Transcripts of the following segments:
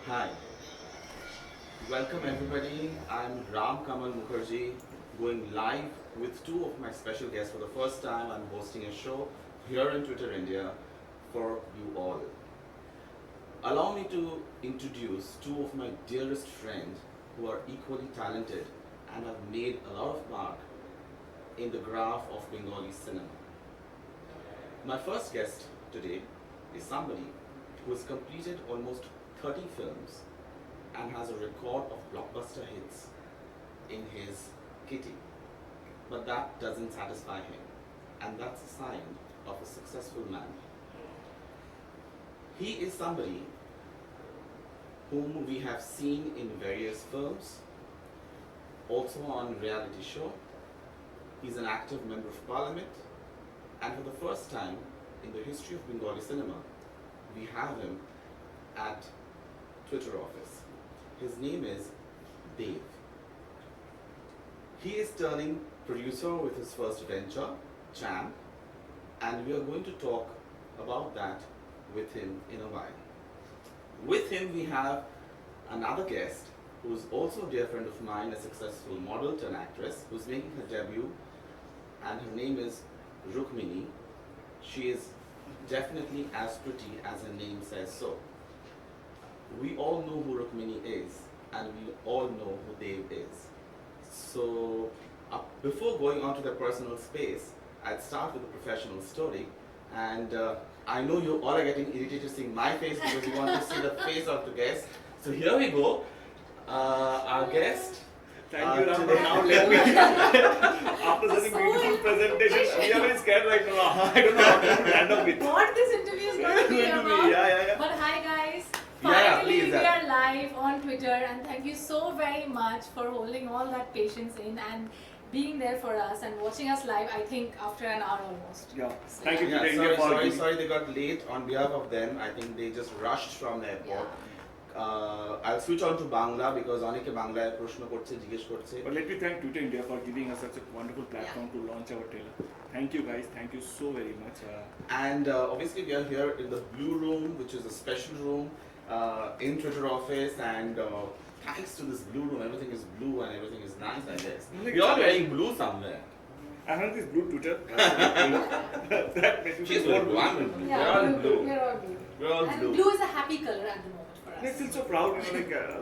Hi, welcome everybody. I'm Ram Kamal Mukherjee, going live with two of my special guests for the first time. I'm hosting a show here in Twitter India for you all. Allow me to introduce two of my dearest friends who are equally talented and have made a lot of mark in the graph of Bengali cinema. My first guest today is somebody who has completed almost 30 films and has a record of blockbuster hits in his kitty. But that doesn't satisfy him, and that's a sign of a successful man. He is somebody whom we have seen in various films, also on reality show. He's an active member of parliament, and for the first time in the history of Bengali cinema, we have him at Twitter office. His name is Dev. He is turning producer with his first venture, Chaamp, and we are going to talk about that with him in a while. With him we have another guest who is also a dear friend of mine, a successful model turned actress who's making her debut, and her name is Rukmini. She is definitely as pretty as her name says so. We all know who Rukmini is, and we all know who Dev is. So, before going on to the personal space, I'd start with a professional story. And I know you all are getting irritated seeing my face because you want to see the face of the guest. So here we go. Our guest. Thank you, Ram. Now let me. After such a beautiful presentation, we are very scared right now. I don't know how to end up with. What this interview is going to be about. Yeah. But hi guys. Yeah, Finally, please, we are live on Twitter, and thank you so very much for holding all that patience in and being there for us and watching us live. I think after an hour almost. Yeah. So, Thank you, Yeah, Twitter India, for giving. sorry they got late. On behalf of them, I think they just rushed from the airport. I'll switch on to Bangla because অনেকে বাংলায় প্রশ্ন করছে জিজ্ঞেস করছে. But let me thank Twitter India for giving us such a wonderful platform to launch our trailer. Thank you, guys. Thank you so very much. And obviously we are here in the Blue Room, which is a special room in Twitter office, and thanks to this blue room, everything is blue and everything is nice, I guess. We are wearing blue somewhere. I have this blue Twitter. That makes me She's more with blue. one with blue. yeah, We're all blue. We're all blue. We're all And blue. blue is a happy color at the moment for us. I feel so proud,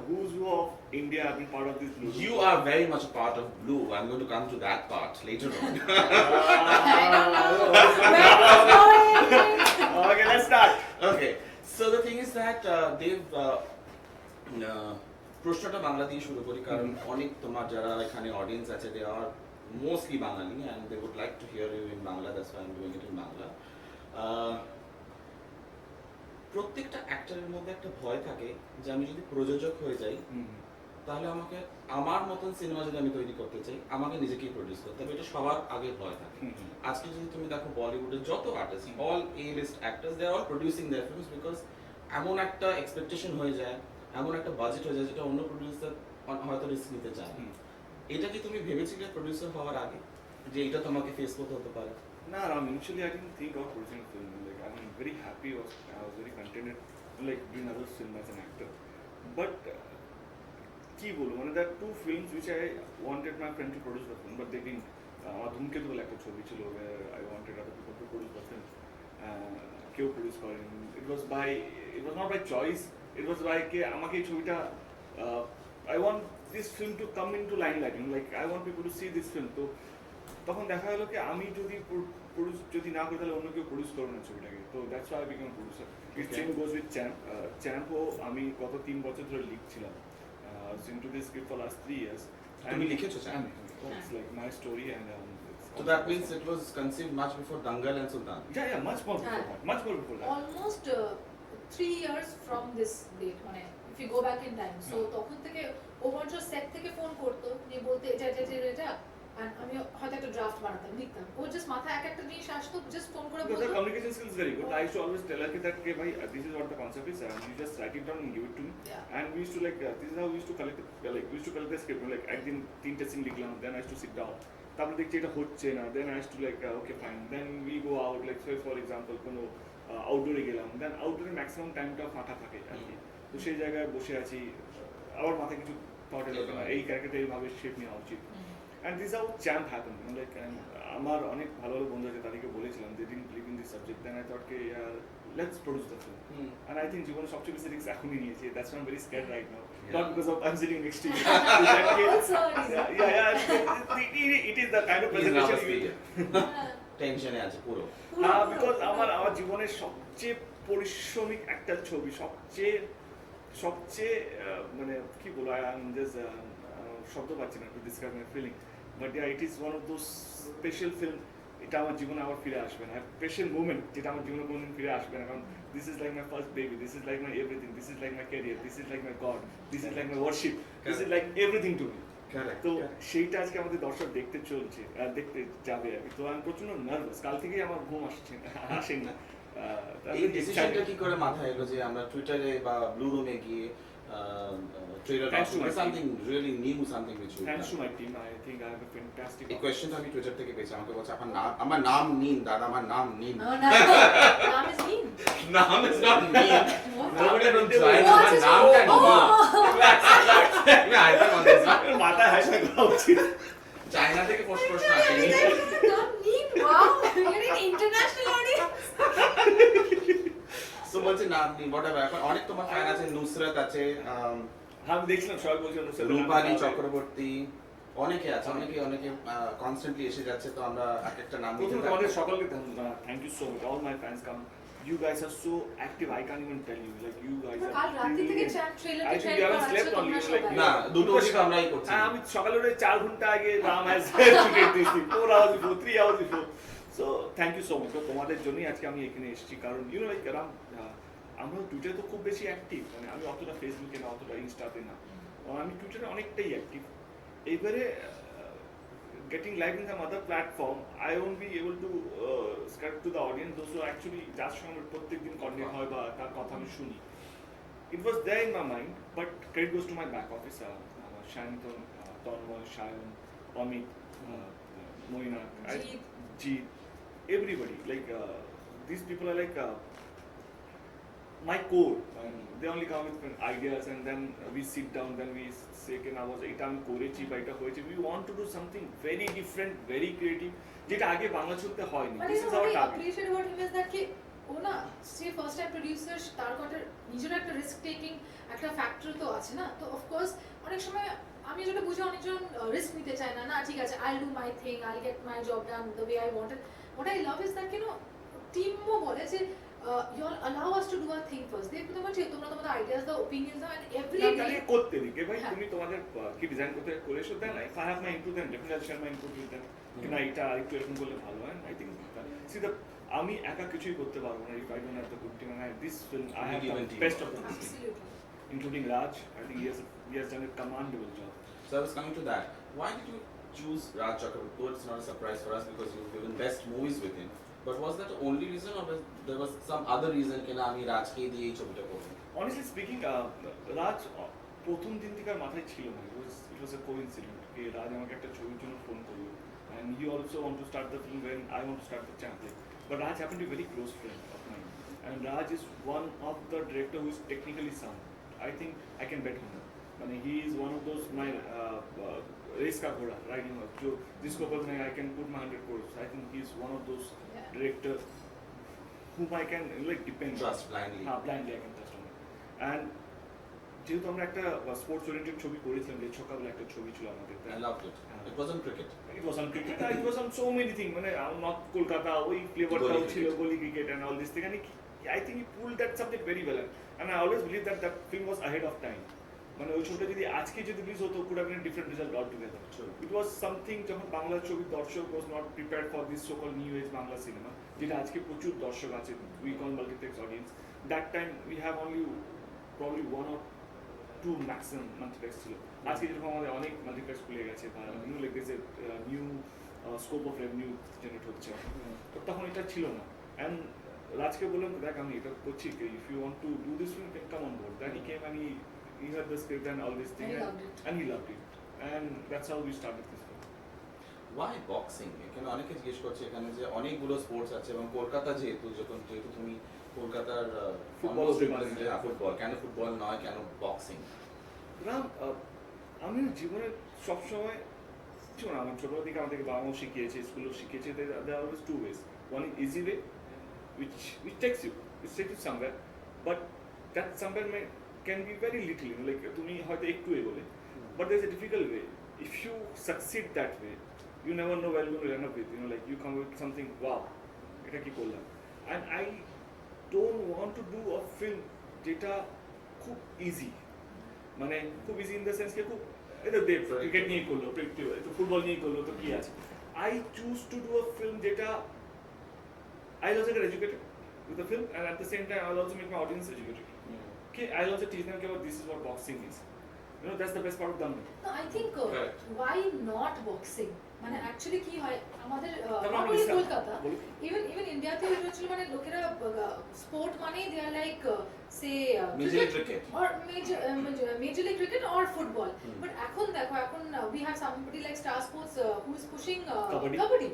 who's who of India have been part of this blue. You are very much a part of blue. I'm going to come to that part later on. I don't know where it's going. Okay, let's start. Okay, so the thing is that they've প্রশ্নটা বাংলা দিয়ে শুরু করি কারণ অনেক তোমার যারা এখানে audience আছে they are mostly Bengali and they would like to hear you in Bangla that's why I am doing it in Bangla প্রত্যেকটা অ্যাক্টরের মধ্যে একটা ভয় থাকে যে আমি যদি প্রযোজক হয়ে যাই তাহলে আমাকে আমার মতন সিনেমা যদি আমি তৈরি করতে চাই আমাকে নিজেকেই প্রডিউস করতে হবে, এটা সবার আগে ভয় থাকে। আজকে যদি তুমি দেখো বলিউডের যত artist, all A list actors, they are all producing their films because এমন একটা এক্সপেকটেশন হয়ে যায়, এমন একটা বাজেট হয়ে যায় যেটা অন্য প্রডিউসার হয়তো রিস্ক নিতে চায় না। এটা কি তুমি ভেবেছিলে প্রডিউসার হওয়ার আগে যে এটা তোমাকে ফেস করতে হতে পারে? No, initially I didn't think of producing a film. Like I'm very happy. I was very contented, like doing other film as an actor. But কি বলবো, মানে there are two films which I wanted my friend to produce the film, but they didn't. ধূমকেতু বলে একটা ছবি ছিল where I wanted other people to produce the film. কেউ produce করেন. It was not by choice. It was by কে আমাকে এই ছবিটা I want this film to come into limelight. Like I want people to see this film. তো তখন দেখা গেল কি আমি যদি যদি না করি তাহলে অন্য কেউ প্রডিউস করবে না ছবিটাকে, তো that's why I become producer. It same goes with champ. চ্যাম্পও আমি গত 3 বছর ধরে লিখছিলাম into this script for last 3 years. তুমি লিখেছো champ? It's like my story and So that means it was conceived much before Dangal and Sultan. yeah, much more before that. Much more before that. Almost 3 years from this date, মানে if you go back in time. So তখন থেকে ও বরঞ্চ set থেকে phone করতো, নিয়ে বলতে এটা and আমি হয়তো একটা ড্রাফট বানাতাম, লিখতাম। ও জাস্ট মাথায় একটা জিনিস আসতো, জাস্ট ফোন করে বলতো। The communication skills very good. I used to always tell her that bhai this is what the concept is and you just write it down and give it to me. And we used to like this is how we used to collect the script. Like একদিন 3 scene লিখলাম, then I used to sit down. তারপরে দেখছি এটা হচ্ছে না, then I used to like okay fine, then we go out, like say for example কোনো আউটডোরে গেলাম, then আউটডোরে ম্যাক্সিমাম টাইমটা ফাঁকা থাকে আর কি। তো তো সেই জায়গায় বসে আছি, আমার মাথায় কিছু থট এলো না এই ক্যারেক্টারটা এইভাবে শেপ নেওয়া উচিত। And this how champ happen, like আমার অনেক ভালো ভালো বন্ধু আছে, তাদেরকে বলেছিলাম they didn't believe in this subject, then I thought okay let's produce the film. And I think জীবনে সবচেয়ে বেশি রিস্ক এখনই নিয়েছি, that's why I am very scared right now, not because of I am sitting next to you. It is the kind of presentation টেনশনে আছে পুরো। Because আমার জীবনের সবচেয়ে পরিশ্রমিক একটা ছবি, সবচেয়ে মানে কি বলবো, আই এম জাস্ট শব্দ পাচ্ছি না to describe my feeling, but it is one of those special film, এটা আমার জীবনে আবার ফিরে আসবে না, স্পেশাল মুভমেন্ট যেটা আমার জীবনে কোনোদিন ফিরে আসবে না, কারণ this is like my first baby, this is like my everything, this is like my career, this is like my god, this is like my worship, this is like everything to me. তো সেইটা আজকে আমাদের দর্শক দেখতে চলছে আর দেখতে যাবে আর কি। তো আমি প্রচন্ড নার্ভাস, কাল থেকেই আমার ঘুম আসেন না। এই ডিসিশনটা কি করে মাথায় এলো যে আমরা টুইটারে বা ব্লু রুমে গিয়ে trailer something really new, something which we Thanks to my team, I think I have a fantastic. এই কোয়েশ্চেনটা আমি টুইটার থেকে পেয়েছি, আমাকে বলছে আমার নাম নিন দাদা, আমার নাম নিন। নাম is mean. নাম is not mean. Nobody will try Oh, আমার আচ্ছা, নামটা oh, নিন। oh. I think on this one. মাথায় হাসা করা উচিত। চায়না থেকে প্রশ্ন আসেনি। নাম mean, wow, you're an international audience. So বলছে নাম নিন, whatever। এখন অনেক তোমার ফ্যান আছে, নুসরাত আছে, আমি দেখছিলাম সবাই বলছিল রূপালী চক্রবর্তী, অনেকে আছে, অনেকে কনস্ট্যান্টলি এসে যাচ্ছে, তো আমরা এক একটা নাম নিতে প্রথমে আমাদের সকলকে thank you so much, all my fans come, you guys are so active, I can't even tell you, like you guys are কাল রাত্রি থেকে trailer I think we haven't slept on you, like না দুটো শিখ আমরাই করছি। আমি সকালে উঠে 4 ঘন্টা আগে Ram has suited this 4 hours before 3 hours before, so thank you so much, তো তোমাদের জন্যই আজকে আমি এখানে এসেছি, কারণ ইউ নো লাইক রাম আমরা টুইটারে তো খুব বেশি অ্যাক্টিভ, মানে আমি অতটা ফেসবুকে না, অতটা ইনস্টাতে না, আমি টুইটারে অনেকটাই অ্যাক্টিভ। এইবারে getting live in some other platform, I won't be able to script to the audience, those who actually যার সঙ্গে প্রত্যেকদিন coordinate হয় বা তার কথা আমি শুনি। It was there in my mind, but credit goes to my back office, Shanton, Tanmoy, Shayan, Amit, Moina, Jeet, everybody, like these people are like my core, and they only come with ideas, and then we sit down, then we say ke na was eta ami korechi ba eta hoyeche, we want to do something very different, very creative, jeta age bangla chলতে হয়নি, this is our target. Appreciate about him is that ki ও না সে first time producer, তার কথা নিজের একটা risk taking একটা factor তো আছে না, তো অফকোর্স অনেক সময় আমি যেটা বুঝি অনেকজন রিস্ক নিতে চায় না, না ঠিক আছে I'll do my thing, I'll get my job done the way I wanted, what I love is that you know টিমও বলে যে you all allow us to do our thing first, দেখো তোমরা ঠিক তোমরা তোমাদের আইডিয়াস দাও, ওপিনিয়নস দাও, এন্ড এভরি না তাহলে করতে দিকে ভাই, তুমি তোমাদের কি ডিজাইন করতে করেছো, then I have my input, then definitely share my input with them, কি না এটা আরেকটু এরকম করলে ভালো হয়, আই থিংক সি দ্য আমি একা কিছুই করতে পারবো না, if I don't have the good team, and this film I have the best of the absolutely including Raj. I think he has done a commendable job. So I was coming to that. Why did you choose Raj Chakraborty? Though it's not a surprise for us because you've given best movies with him. But was that the only reason, or was there was some other reason कि ना আমি রাজকে দিয়ে এই ছবিটা করব? Honestly speaking, Raj প্রথম দিন থেকে আর মাথায় ছিল না, it was a coincidence যে রাজ আমাকে একটা ছবির জন্য ফোন করলো, and he also want to start the film when I want to start the Chaamp. But Raj happened to be a very close friend of mine, and Raj is one of the director who is technically sound. I think I can bet on him. I mean, he is one of those my race ka ghoda riding horse, जो जिसको ऊपर मैं I can put my 100 crores. I think he is one of those director whom I can like depend Trust blindly. blindly I can trust on him. And যেহেতু আমরা একটা sports oriented ছবি করেছিলাম, যে সকালে একটা ছবি ছিল আমাদের, I loved it. It was on cricket. It was on cricket, it was on so many things, মানে নর্থ কলকাতা ওই ফ্লেভারটাও ছিল, গলি cricket and all this thing, and I think he pulled that subject very well, and I always believe that that film was ahead of time. মানে ওই ছবিটা যদি আজকে যদি রিলিজ হতো, could have been a different result altogether. It was something যখন বাংলা ছবির দর্শক was not prepared for this so-called new age Bangla cinema, যেটা আজকে প্রচুর দর্শক আছে, we call multiplex audience. That time we have only probably 1 or 2 maximum multiplex ছিল, আজকে যেরকম আমাদের অনেক মাল্টিপ্লেক্স খুলে গেছে, বা new leg a new scope of revenue generate হচ্ছে, তো তখন এটা ছিল না। অ্যান্ড রাজকে বললাম দেখ আমি এটা করছি, if you want to do this film come on board, then he came and he heard the script and all this thing, and he loved it, and that's how we started this film. Why boxing? এখানে অনেকে জিজ্ঞেস করছে এখানে যে অনেকগুলো sports আছে এবং কলকাতা যেহেতু তুমি কলকাতার Football ফুটবল কেন ফুটবল নয় কেন বক্সিং? রাম, আমি জীবনে সবসময় শোনো, আমার ছোটবেলা থেকে আমাদেরকে বাবা মাও শিখিয়েছে, স্কুলেও শিখিয়েছে, there are always two ways. One is easy way, which takes you somewhere, but that somewhere can be very little, you know, like তুমি হয়তো একটু এগোলে, but there's a difficult way. If you succeed that way, you never know where you're going to end up with, you know, like you come with something, wow, এটা কি করলাম? And I don't want to do a film যেটা খুব easy, মানে খুব easy in the sense কে খুব এটা দেব cricket নিয়ে করলো, তো ফুটবল নিয়ে করলো, তো কি আছে? I choose to do a film যেটা I also get educated with the film and at the same time I also make my audience educated. Okay, I also teach them about this is what boxing is. You know, that's the best part of Dhamma. No, I think why not boxing? মানে actually কি হয় আমাদের তারপর আমি কলকাতা বলি। Even ইন্ডিয়াতে হচ্ছে মানে লোকেরা স্পোর্ট মানে দে আর like say Major league cricket. or major league cricket or football. But এখন দেখো এখন we have somebody like Star Sports who is pushing Kabaddi.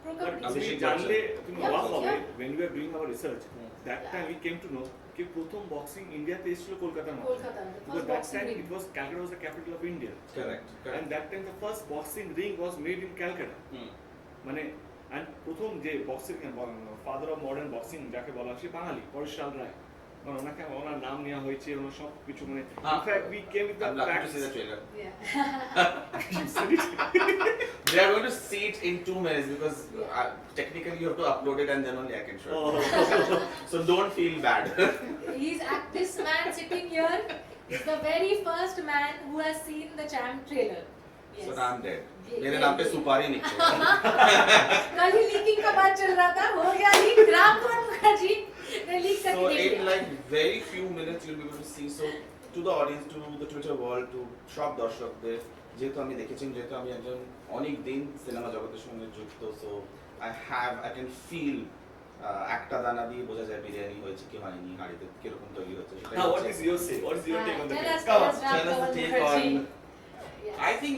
pro But kabaddi. আপনি Kabaddi. জানলে তুমি Yeah, অবাক হবে, yeah. when we were doing our research, that time we came to know कि প্রথম বক্সিং ইন্ডিয়াতে এসেছিল কলকাতার মধ্যে। Kolkata Because that time it was Calcutta was the capital of India. Correct. And that time the first boxing ring was made in Calcutta. মানে and প্রথম যে boxing father of modern boxing যাকে বলা হয় সে বাঙালি পরেশলাল রায়, মানে ওনাকে ওনার নাম নেওয়া হয়েছে, ওনার সব কিছু মানে in fact we came with the I'm lucky to facts. see the trailer. Yeah. You said it. They are going to see it in 2 minutes because technically you have to upload it and then only I can show it. Oh. So don't feel bad. This man sitting here is the very first man who has seen the Chaamp trailer. So now I'm dead. Yeah, मेरे yeah, नाम पे yeah. सुपारी निकले. कल ही leaking का बात चल रहा था, हो गया लीक, राम कुमार मुखर्जी ने लीक So करके दे in दिया। like very few minutes you'll be able to see. So to the audience, to the Twitter world, to সব দর্শকদের, যেহেতু আমি দেখেছি, যেহেতু আমি একজন অনেক দিন সিনেমা জগতের সঙ্গে যুক্ত, so I can feel একটা দানা দিয়ে বোঝা যায় বিরিয়ানি হয়েছে কি হয়নি, হাঁড়িতে কিরকম তৈরি হচ্ছে। সেটাই Now what হচ্ছে- is your say? What is your take on the Tell film? us, Come tell on. us, Tell us the Ram take Mukherjee. on. Yes. I think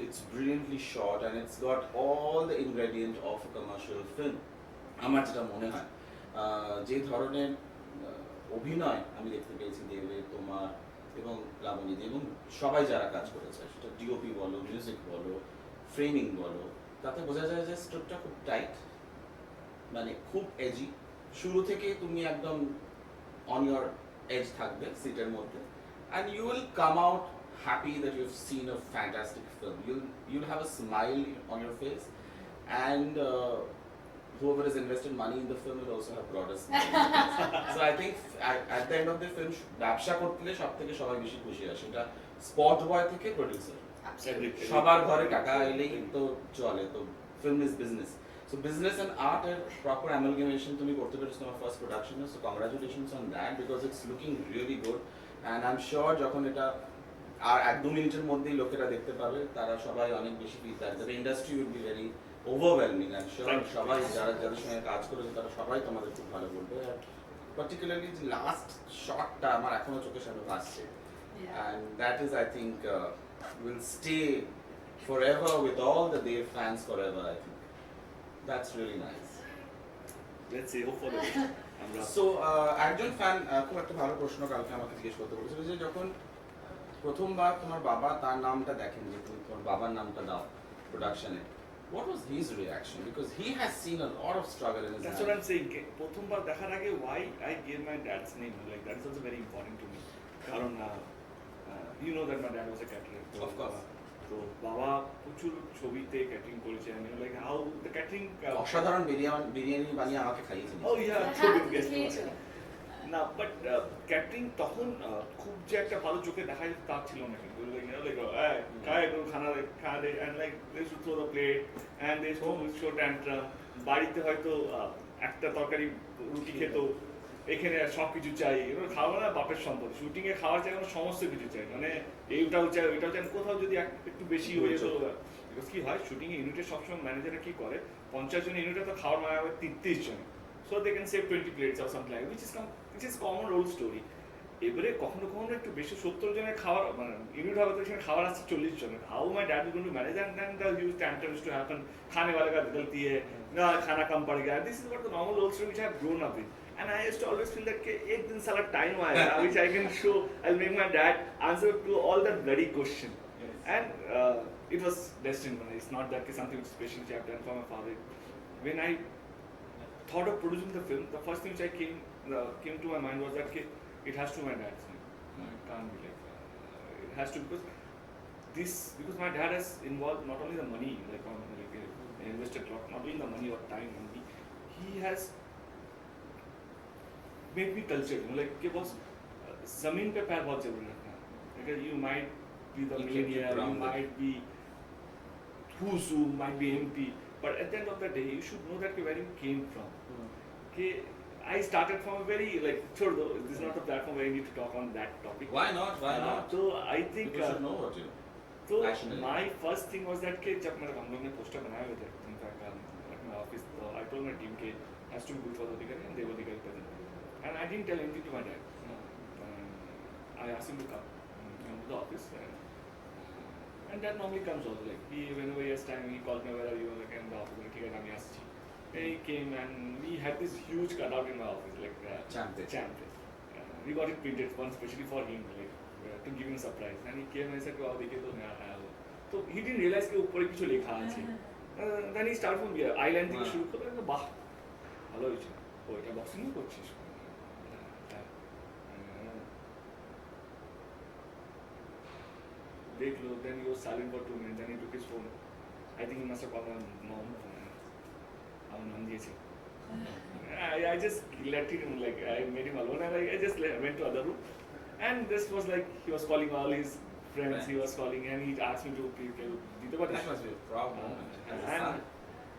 it's brilliantly shot and it's got all the ingredient of a commercial film. আমার যেটা মনে হয় যে ধরনের অভিনয় আমি দেখতে পেয়েছি দেবে, তোমার এবং লাবণীদি এবং সবাই যারা কাজ করেছে, সেটা ডিওপি বলো, মিউজিক বলো, ফ্রেমিং বলো, তাতে বোঝা যায় যে স্ক্রিপ্টটা খুব টাইট, মানে খুব এজি। শুরু থেকে তুমি একদম অন ইয়োর এজ থাকবে সিটের মধ্যে, and you will come out happy that you've seen a fantastic film. You'll have a smile on your face, and whoever has invested money in the film will also have brought a smile. So I think at the end of the film, ব্যবসা করতে সবথেকে সবাই বেশি খুশি হয়, সেটা spot বয় থেকে producer, Absolutely. সবার ঘরে টাকা এলেই তো চলে, তো film is business. So business and art এর proper amalgamation তুমি করতে পেরেছো তোমার ফার্স্ট প্রোডাকশনে, so congratulations on that because it's looking really good, and I'm sure যখন এটা আর 1-2 মিনিটের মধ্যেই লোকেরা দেখতে পাবে, তারা সবাই অনেক বেশি ফিডব্যাক দেবে, industry will be very overwhelming, I am sure সবাই যাদের সঙ্গে কাজ করেছে তারা সবাই তোমাদের খুব ভালো বলবে, আর পার্টিকুলারলি লাস্ট শটটা আমার এখনো চোখের সামনে ভাসছে, Yeah. and that is I think will stay forever with all the Dev fans forever, I think. That's really nice. Let's see, hope for the best. আমরা So একজন ফ্যান খুব একটা ভালো প্রশ্ন কালকে আমাকে জিজ্ঞেস করতে বলেছিল যে যখন প্রথমবার তোমার বাবা তার নামটা দেখেন, যে তুমি তোমার বাবার নামটা দাও প্রোডাকশনে, what was his reaction, because he has seen a lot of struggle in his That's life. what I'm saying. প্রথমবার দেখার আগে why I gave my dad's name, like that is also very important to me. কারণ you know that my dad was a caterer. Of course. তো বাবা প্রচুর ছবিতে catering করেছেন, like how the catering. অসাধারণ বিরিয়ানি বানিয়ে আমাকে খাইয়েছেন। Oh yeah, হ্যাঁ, ছবি তুমি guest খেয়েছো। না, বাট ক্যাটারিং তখন খুব যে একটা ভালো চোখে দেখা যেত তা ছিল না, কিন্তু খায় কোনো খানা দে and like they used to throw the plate and they used to show tantrum. বাড়িতে হয়তো একটা তরকারি রুটি খেত, এখানে সব কিছু চাই, খাওয়া না বাপের সম্পদ, শুটিং এ খাওয়ার চাই সমস্ত কিছু চাই, মানে এইটাও চাই ওইটাও চাই, কোথাও যদি একটু বেশি হয়ে যেত, বিকজ কি হয় শুটিং এ ইউনিটে সবসময় ম্যানেজাররা কি করে 50 জন ইউনিটে তো খাওয়ার মায়া হবে 33 জন, so they can save 20 plates or something like that, which is common old story. এবারে কখনো কখনো একটু বেশি 70 জনের খাওয়ার মানে ইউনিট হবে, তো সেখানে খাবার আসছে 40 জনের, how my dad is going to manage, and then the huge tantrums to happen, खाने वाले का गलती है ना, खाना कम पड़ गया, this is what the normal old story which I have grown up with, And I used to always feel that ek din sala time aayega which I can show. I'll make my dad answer to all that bloody question. Yes. And it was destined. It's not that something which special which I have done for my father. When I thought of producing the film, the first thing which came to my mind was that it has to be my dad's name. It can't be like it has to because my dad has involved not only the money invested a lot, not only the money or time only. He has made me cultured. कि बस ज़मीन पे पैर बहुत जरूरी रखना है. Because you might be the millionaire, you might be who's who, might be MP, but at the end of the day, you should know that where you came from. I started from a very छोड़ दो. This is not a platform where you need to talk on that topic. Why not? Why not? So I think people should know what you. So Passionately. my first thing was that जब हम लोग ने poster बनाए हुए थे, in fact at my office, I told my team it has to be good for the bigger and they were legally present. And I didn't tell anything to my dad. I asked him to come to the office, and that normally comes also. Whenever he has time, he calls me, where are you? In the office. And he came and we had this huge cutout in my office, Chaamp. We got it printed one specially for him, to give him a surprise. And he came and I said, "Wow, देखे तो नया आया हो." So he didn't realize कि ऊपर कुछ लिखा है. Then he started from here. Eyeliner থেকে শুরু করে বাহ ভালো হয়েছে. ও এটা বক্সিং করছিস. देख लो. Then he was silent for 2 minutes. Then he took his phone. I think he must have called my mom. I just let him, I made him alone and I just went to other room. And this was he was calling all his friends, he was calling and he asked me to That must be a problem. And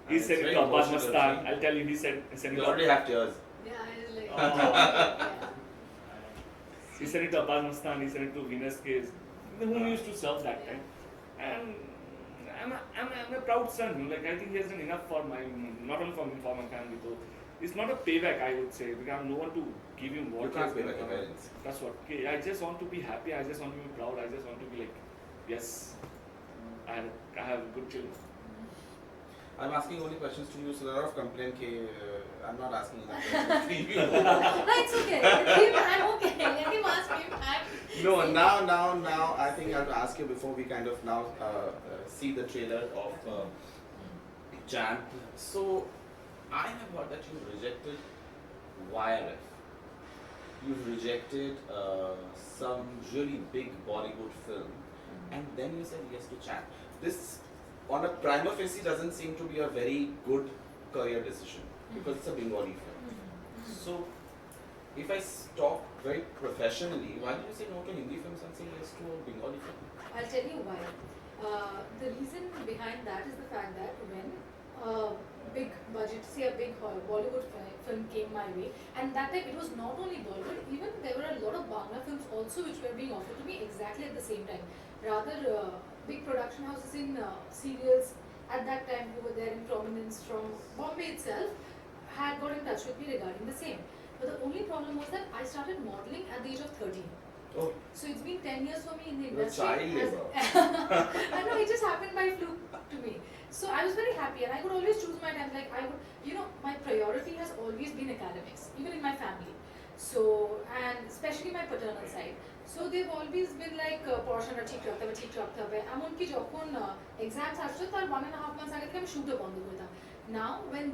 he said it to Abbas Mastan. I'll tell you, he said it You already have tears. Yeah, I was He said it to Abbas Mastan, he said it to Venus Case, whom used to serve that time. And I'm a proud son. I think he has done enough for not only for me, for my family. So it's not a payback, I would say, because I have no one to give him what You can't pay back your parents. That's what. I just want to be happy. I just want to be proud. I just want to be yes, I have good children. I'm asking only questions to you, so there are a lot of complaint. I'm not asking enough questions to you. No, it's okay. I'm okay. Let him ask me. No, now, I think I have to ask you before we kind of now see the trailer of Chaamp. So, I have heard that you rejected YRF. You've rejected some really big Bollywood film, and then you said yes to Chaamp. This, on a prima facie, doesn't seem to be a very good career decision because it's a Bengali film. So, if I talk very professionally, why did you say no to Hindi films and say yes to a Bengali film? I'll tell you why. The reason behind that is the fact that when a big budget, say a big Bollywood film came my way, and that time it was not only Bollywood, even there were a lot of Bangla films also which were being offered to me exactly at the same time. Rather, big production houses in serials at that time who were there in prominence from Bombay itself had got in touch with me regarding the same. But the only problem was that I started modeling at the age of 13. Oh. So it's been 10 years for me in the You're industry. child labor. I know, it just happened by fluke to me. So I was very happy and I could always choose my time. My priority has always been academics, even in my family. So, and especially my paternal side. So they've always been পড়াশোনা ঠিক রাখতে হবে এমনকি যখন exams আসছে তার 1.5 months আগে থেকে আমি শুটও বন্ধ করে দিতাম. Now when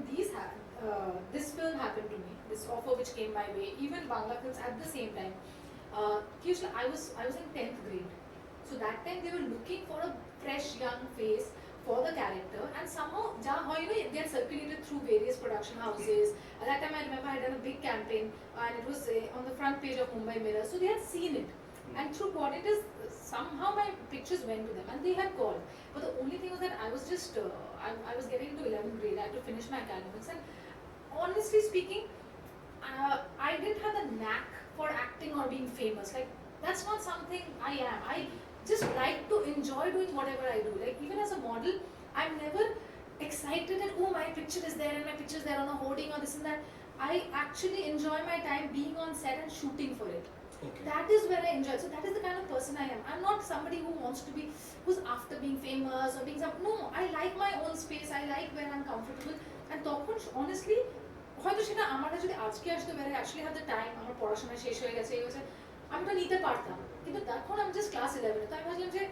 this film happened to me, this offer which came my way, even Bangla films at the same time, usually I was in 10th grade. So that time they were looking for a fresh young face for the character, and somehow they had circulated through various production houses. At that time I remember I had done a big campaign and it was on the front page of Mumbai Mirror, so they had seen it. And through what it is, somehow my pictures went to them and they had called. But the only thing was that I was just, I was getting into 11th grade, I had to finish my academics, and honestly speaking, I didn't have the knack for acting or being famous. That's not something I am. I just like to enjoy doing whatever I do. Even as a model, I'm never excited that, oh, my picture is there and my picture is there on a hoarding or this and that. I actually enjoy my time being on set and shooting for it. Okay. That is where I enjoy. So that is the kind of person I am. I'm not somebody who wants to be, who's after being famous or being some. No, I like my own space. I like where I'm comfortable. And honestly, হয়তো সেটা আমার যদি আজকে আসতে পারে actually have the time, আমার পড়াশোনা শেষ হয়ে গেছে এই হচ্ছে, আমি ওটা নিতে পারতাম, কিন্তু তখন আমি জাস্ট ক্লাস 11 তো আমি ভাবলাম যে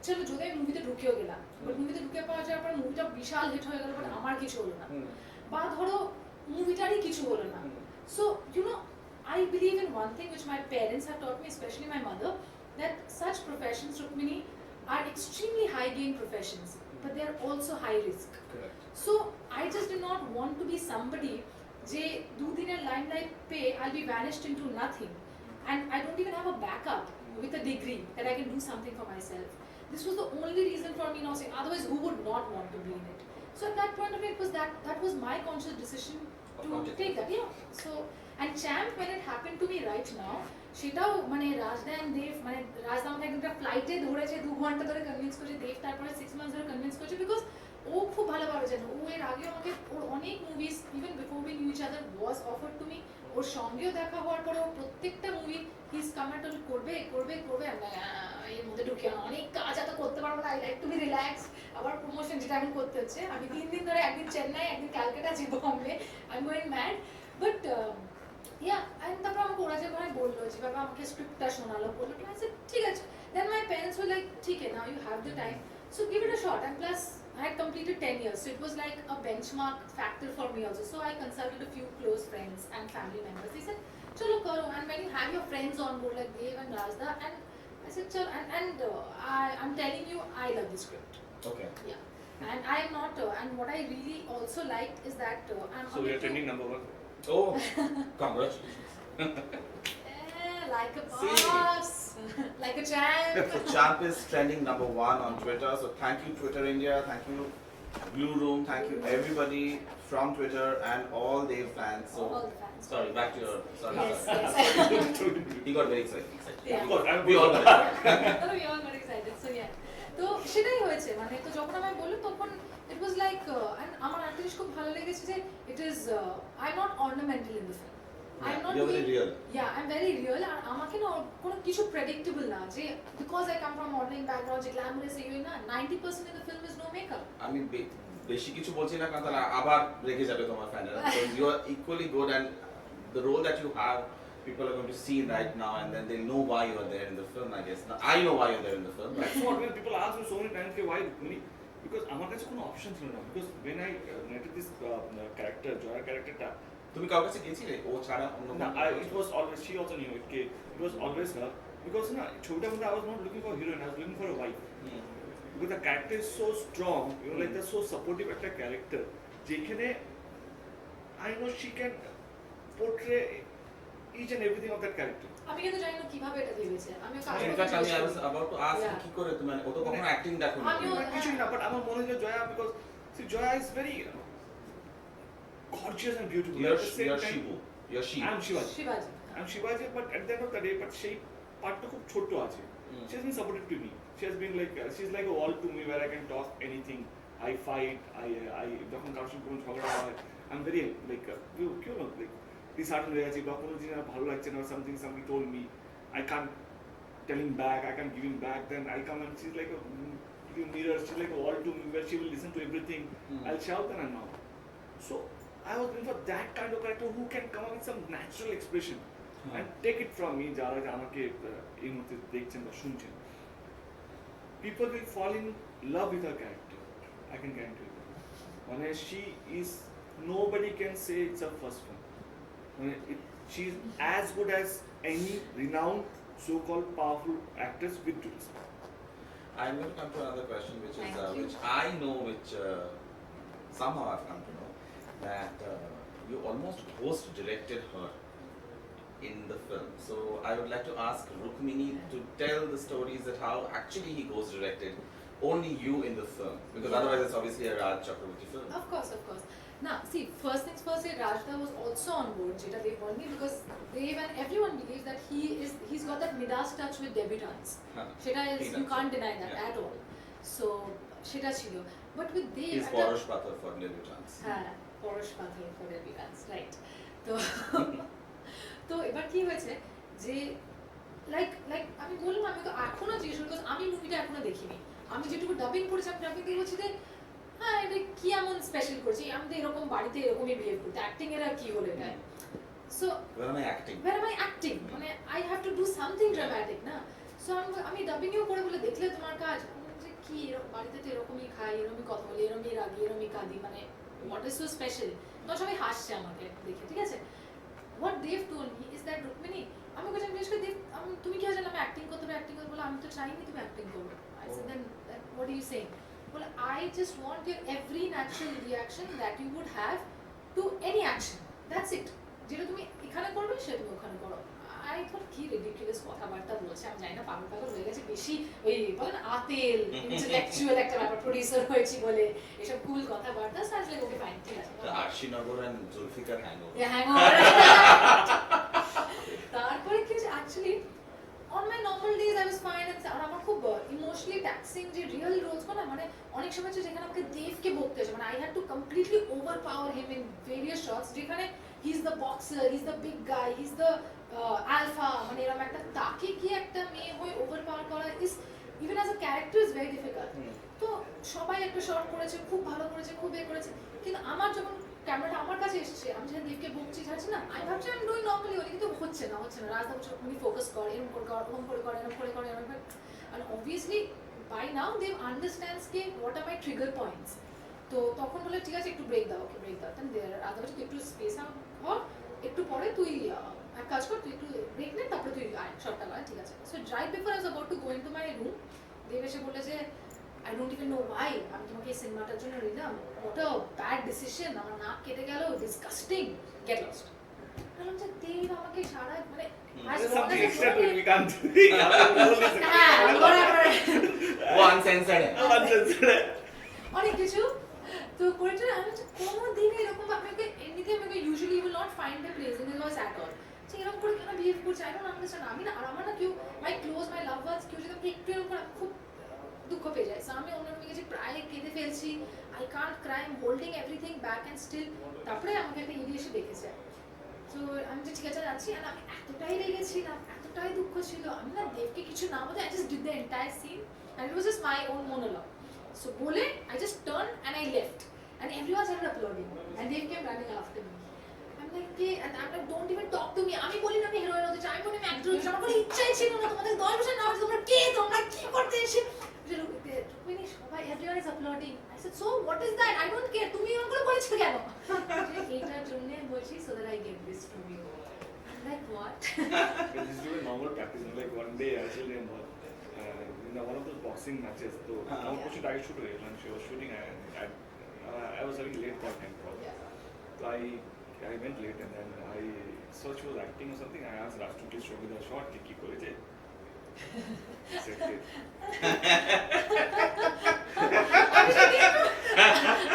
চলো যদি আমি মুভিতে ঢুকেও গেলাম, বাট মুভিতে ঢুকে পাওয়া যাওয়ার পর মুভিটা বিশাল হিট হয়ে গেল, বাট আমার কিছু হলো না, বা ধরো মুভিটারই কিছু হলো না। So you know I believe in one thing which my parents have taught me, especially my mother, that such professions, Rukmini, are extremely high gain professions, but they are also high risk. Correct. So I just do not want to be somebody যে দুদিনের limelight পেয়ে I'll be vanished into nothing, and I don't even have a backup with a degree that I can do something for myself. This was the only reason for me not saying, otherwise who would not want to be in it? So at that point of it was that was my conscious decision to take that. Yeah. So and Chaamp, when it happened to me right now, সেটাও মানে Rajda and দেব, মানে রাজদা আমাকে একটা ফ্লাইটে ধরেছে 2 ঘন্টা ধরে convince করেছে, দেব তারপরে 6 মান্থস ধরে কনভিন্স করেছে, বিকজ ও খুব ভালোভাবে জানে, ও এর আগে আমাকে ওর অনেক movies even before we knew each other was offered to me, ওর সঙ্গেও দেখা হওয়ার পরে ও প্রত্যেকটা মুভি হিজ কামেন্ট করবে করবে করবে, আমি এর মধ্যে ঢুকে অনেক কাজ এত করতে পারবো না, I like to be relax. আবার প্রমোশন যেটা এখন করতে হচ্ছে, আমি 3 দিন ধরে একদিন চেন্নাই একদিন ক্যালকাটা যাবো, Bombay, I am going mad, but yeah, and তারপর আমাকে ওরা যে ভাই বললো যে বাবা আমাকে স্ক্রিপ্টটা শোনালো, বললো I said ঠিক আছে, then my parents were like ঠিক আছে, now you have the time, so give it a shot, and plus I had completed 10 years, so it was like a benchmark factor for me also, so I consulted a few close friends and family members, they said chalo karo, and when you have your friends on board like Dev and Rajda, and I said chalo, and I'm telling you I love the script. Okay. Yeah, and I am not and what I really also liked is that I'm So we are trending number 1. Oh, congratulations. Like a See. boss, like a champ. So Chaamp is trending number 1 on Twitter. So thank you Twitter India, thank you Blue Room, thank you everybody from Twitter and all Dave fans. So All the fans. sorry, back to your sorry. Yes, sorry. yes. He got very excited. Yeah. Of course, We all got excited. No, we all got excited. So yeah. তো সেটাই হয়েছে, মানে তো যখন আমি বললো তখন it was like and আমার একটা জিনিস খুব ভালো লেগেছে যে it is I'm not ornamental in the film. I'm not You're very real. Yeah, I'm very real, আর আমাকে না কোনো কিছু predictable না যে because I come from modeling background যে glamorous এই না, 90% of the film is no makeup. আমি বেশি কিছু বলছি না কারণ তাহলে আবার রেগে যাবে তোমার ফ্যানরা। So you are equally good, and the role that you have, people are going to see right now, and then they'll know why you are there in the film, I guess. Now, I know why you're there in the film. That's what when people ask me so many times, why Rukmini? Because আমার কাছে কোনো option ছিল না, because when I narrated this character, Joya character, তুমি কার কাছে গেছিলে ও ছাড়া অন্য no, it was always, she also knew it was always her, because na chota mota I was not looking for a heroine, I was looking for a wife. Because the character is so strong, you know, like they're so supportive একটা character, যেখানে I know she can portray each and everything of that character. আমি কিন্তু জানি না কিভাবে এটা ভেবেছে, আমি ওকে In fact, I was about to ask কি করে তুমি মানে ও তো কখনো অ্যাক্টিং দেখোনি। আমিও- না কিছুই না, but আমার মনে হয় যে Joya, because see Joya is very gorgeous and beautiful. You're At the same time, Shivu. You're Shivu. I'm Shivaji. শিবাজি। I'm Shivaji, but at the end of the day, but সেই পার্টটা খুব ছোট আছে. She has been supportive to me. She has been like, she's like a wall to me where I can talk anything. I fight. I যখন কারোর সঙ্গে কোনো ঝগড়া হয়, I'm very like, you know, like disheartened হয়ে আছি বা কোনো জিনিস আমার ভালো লাগছে না, or somebody told me, I can't tell him back, I can't give him back. Then I come and she's like a mirror. She's like a wall to me where she will listen to everything. I'll shout and I'm out. So I was looking for that kind of character who can come up with some natural expression and take it from me. যারা আমাকে এই মুহূর্তে দেখছেন বা শুনছেন, people will fall in love with her character. I can guarantee you. When she is, nobody can say it's her first film. She's as good as any renowned so-called powerful actress with duties. I'm going to come to another question, which is Thank you. which I know, which somehow I've come to know, that you almost ghost directed her in the film. So I would like to ask Rukmini to tell the stories that how actually he ghost directed only you in the film, because Yeah. otherwise it's obviously a Raj Chakraborty film. Of course. Now, see, first things first, Rajda was also on board, যেটা they told me, because Dev and everyone believes that he's got that Midas touch with debutantes. সেটা is, you can't deny that at all. So সেটা ছিল, but with Dev, He's Porosh Pathar for debutants. হ্যাঁ, পরশ পাথর for debutantes, right? তো তো এবার কি হয়েছে যে লাইক আমি বললাম, আমি তো এখনো জিজ্ঞেস করি, আমি মুভিটা এখনো দেখিনি, আমি যেটুকু ডাবিং করেছি আমি ডাবিং দিয়ে বলছি যে হ্যাঁ এটা কি এমন স্পেশাল করছি, আমি তো এরকম বাড়িতে এরকমই বিহেভ করতে, অ্যাক্টিং এর আর কি হলো এটা। So Where am I acting? where am I acting? মানে I have to do something dramatic না। সো আমি ডাবিংও করে বলে দেখলে তোমার কাজ, আমি বলছি, কি বাড়িতে তো এরকমই খাই, এরকমই কথা বলি, এরকমই রাগি, এরকমই কাঁদি, মানে what is so special? তো সবাই হাসছে আমাকে দেখে, ঠিক আছে। What they've told me is that Rukmini, আমি বলছি দেব তুমি কি জানো আমি অ্যাক্টিং করতে হবে, অ্যাক্টিং করতে বলে আমি তো চাইনি তুমি অ্যাক্টিং করবে। I said then what are you saying? Well, I just want your every natural reaction that you would have to any action. That's it. যেটা তুমি এখানে করবে সেটা তুমি ওখানে করো। আই থট কি রিডিকুলাস কথাবার্তা বলছে, আমি জানি না পাগল পাগল হয়ে গেছে, বেশি ওই বলেন আতেল ইন্টেলেকচুয়াল একটা ব্যাপার, প্রোডিউসার হয়েছি বলে এসব কুল কথাবার্তা। সো আসলে ওকে ফাইন, ঠিক আছে। Arshinagar and Zulfiqar hangover. Hangover. তারপরে কি হচ্ছে actually on my normal days I was fine, আর আমার খুব ইমোশনালি ট্যাক্সিং যে রিয়েল রোলস না, মানে অনেক সময় হচ্ছে যেখানে আমাকে দেবকে বকতে হয়েছে, মানে I had to completely overpower him in various shots, যেখানে he is the boxer, he is the big guy, he is the alpha, মানে এরকম একটা তাকে কি একটা মেয়ে হয়ে ওভারপাওয়ার করা is even as a character is very difficult. তো সবাই একটা শট করেছে, খুব ভালো করেছে, খুব করেছে, কিন্তু আমার যখন ক্যামেরাটা আমার কাছে এসেছে, আমি যখন দেবকে বকছি ছাড়ছি না, আমি ভাবছি আমি ডুইং নর্মালি ওটা, কিন্তু হচ্ছে না রাজদা বলছে উনি ফোকাস করে, এরকম করে কর, ওরকম করে কর, এরকম করে কর, এরকম করে। and obviously by now they understands কি what are my trigger points. তো তখন বলে ঠিক আছে একটু ব্রেক দাও, ওকে ব্রেক দাও, দেন রাজদা বলছে একটু স্পেস আউট কর, একটু পরে তুই এক কাজ কর, তুই একটু ব্রেক নে, তারপরে তুই আয় শটটা কর, ঠিক আছে। So right before I was about to go into my room, Dev এসে বলে যে I don't even know why আমি তোমাকে এই সিনেমাটার জন্য নিলাম, what a bad decision, আমার নাক কেটে গেল, disgusting, get lost. বললাম যে দেব আমাকে সারা মানে something extra to we can't uncensored অনেক কিছু তো করেছে। আমি কোনো দিনই এরকম আপনাকে এমনিতে আমাকে usually you will not find a place in his voice at all, যে এরকম করে কেন বিহেভ করছে, আই ডোন্ট আন্ডারস্ট্যান্ড। আমি না, আর আমার না কেউ মাই ক্লোজ মাই লাভ ওয়ান্স কেউ যদি আমাকে একটু এরকম করে খুব দুঃখ পেয়ে যায়। আমি অন্য মেয়েকে প্রায় কেঁদে ফেলছি, I can't cry, I am holding everything back and still. তারপরে আমাকে একটা ইডি এসে দেখেছে, তো আমি যে ঠিক আছে যাচ্ছি, আর আমি এতটাই রেগেছিলাম, এতটাই দুঃখ ছিল, আমি না দেবকে কিছু না বলে I just did the entire scene and it was just my own monologue. So বলে I just turn and I left and everyone started applauding and Dev came running after me. আমি লাইক কে, and I like don't even talk to me. আমি বলি না আমি heroine হতে চাই, আমি বলি আমি অ্যাক্টর হতে চাই, আমার কোনো ইচ্ছাই ছিল না। তোমাদের 10 বছর না, তোমরা কে, তোমরা কি করতে এসে রুক্মিণী সবাই everyone is uploading. I said so what is that, I don't care, তুমি এরকম করে বলেছো কেন? এইটার জন্য বলছি so that I get this from you. Like what? this is a normal practice. Like one day actually in one of those boxing matches, so now she died shoot and she was shooting and I was having late call time problem. So I went late and then I saw she was acting or something. I asked Raj to please show me the shot. Ki koreche.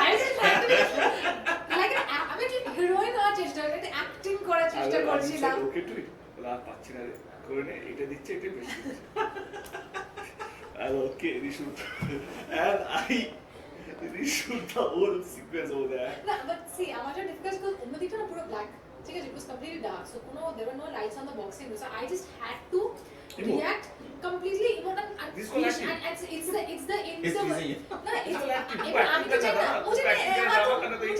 I was trying to be like আমি যে heroine হওয়ার চেষ্টা করছি, acting করার চেষ্টা করছিলাম। ওকে তুই বলা পাচ্ছি না করে নে, এটা দিচ্ছে এটা বেশি দিচ্ছে। আর okay reshoot and I reshoot the whole sequence over there. না বাট সি আমার যেটা ডিফিকাল্ট ছিল অন্যদিকটা না পুরো ব্ল্যাক, ঠিক আছে, ইট ওয়াজ কমপ্লিটলি ডার্ক, সো কোনো there were no lights on the boxing, so I just had to react completely emotional and it's the ना আমি তো চাই না मुझे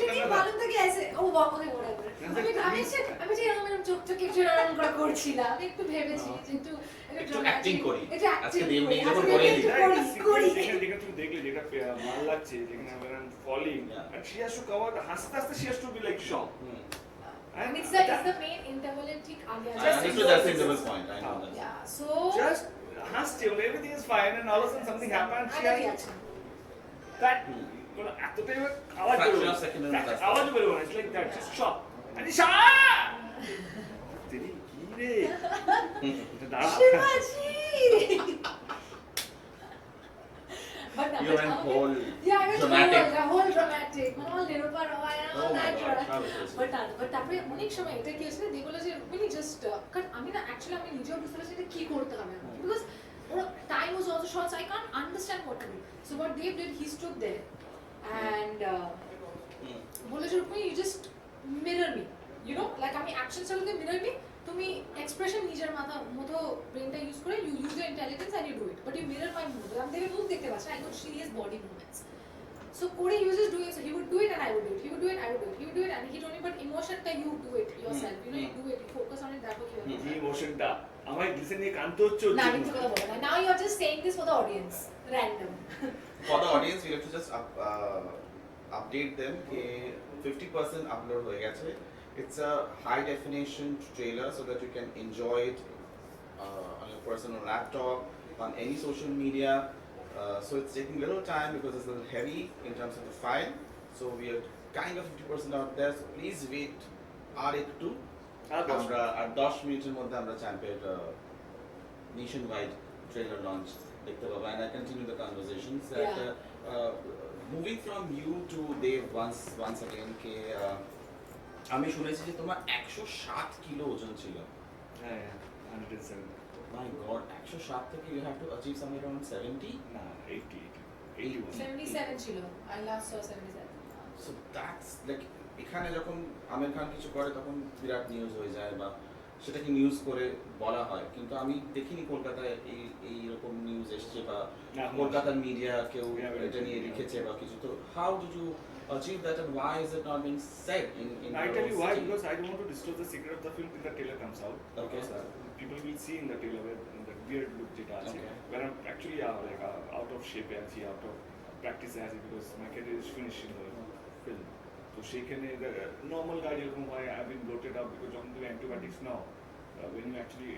नहीं मालूम था कि ऐसे ओ वाह ओके whatever আমি যে এরকম চোখ চোখ কিছু এরকম করে করছিলাম, আমি একটু ভেবেছি যে একটু অ্যাক্টিং করি, আজকে দেব নেই যখন করে দিই যেখানে তুমি দেখলে যেটা মার লাগছে, যেখানে আমরা falling and she has to cover the হাসতে হাসতে she has to be like shocked. And it's the main interval and ঠিক আগে আছে। That's the interval point, I know that. Yeah, so just হাসছে, everything is fine and all of a sudden something happened, she has that কোনো এতটাই আওয়াজ বেরোবে না, it's like that, just shock and shock তেরি কি রে এটা দাঁড়া শিবাজি but you went whole yeah, I dramatic. the whole dramatic all Nirupa Roy and all that but তারপরে অনেক সময় এটা কি হয়েছে দিয়ে বলে যে রুক্মিণী জাস্ট কারণ আমি না অ্যাকচুয়ালি আমি নিজেও বুঝতে পারছি এটা কি করতে হবে because time was also short, so I can't understand what to do. So what Dave did, he stood there and বলে যে Rukmini you just mirror me, you know, like আমি অ্যাকশন চালাতে mirror me, তুমি এক্সপ্রেশন নিজের মতো ব্রেনটা use করে you use your intelligence and you do it, but you mirror my mood. আমি দেখে মুখ দেখতে পাচ্ছি, I don't see his body movements. So Cody used to do it. So he would do it and I would do it. He would do it, I would do it. He would do it and he told me, but emotion that you do it yourself. You know, you do it. You focus on it. That will cure এই ইমোশনটা আমার listen নিয়ে কানতে হচ্ছে না আমি তো কথা বলবো না। Now you are just saying this for the audience. Random. For the audience, we have to just update them कि 50% upload हो गया है. It's a high definition trailer so that you can enjoy it on your personal laptop, on any social media. So it's taking a little time because it's a little heavy in terms of the file. So we are kind of 50% out there. So please wait. আর একটু আমরা আর 10 মিনিটের মধ্যে আমরা চ্যাম্পের nationwide trailer launch দেখতে পাবো, and I continue the conversations that moving from you to Dev once again কে আমি শুনেছি যে তোমার 107 কিলো ওজন ছিল। হ্যাঁ 107 My God, 107 থেকে you have to achieve somewhere around 70? না 81 77 ছিল। I last saw 77. So that's like এখানে যখন আমির খান কিছু করে তখন বিরাট নিউজ হয়ে যায় বা সেটাকে নিউজ করে বলা হয়, কিন্তু আমি দেখিনি কলকাতায় এইরকম নিউজ এসছে বা কলকাতার মিডিয়া কেউ এটা নিয়ে লিখেছে বা কিছু। তো how did you achieve that and why is it not being said in I tell you why, because I don't want to disclose the secret of the film till the trailer comes out. Okay. People will see in the trailer where the weird look যেটা আছে, where I'm actually like out of shape আছি, out of practice আছি because my career is finished in the film. তো সেখানে normal guy যেরকম হয়, I've been bloated up because যখন তুমি antibiotics now, when you actually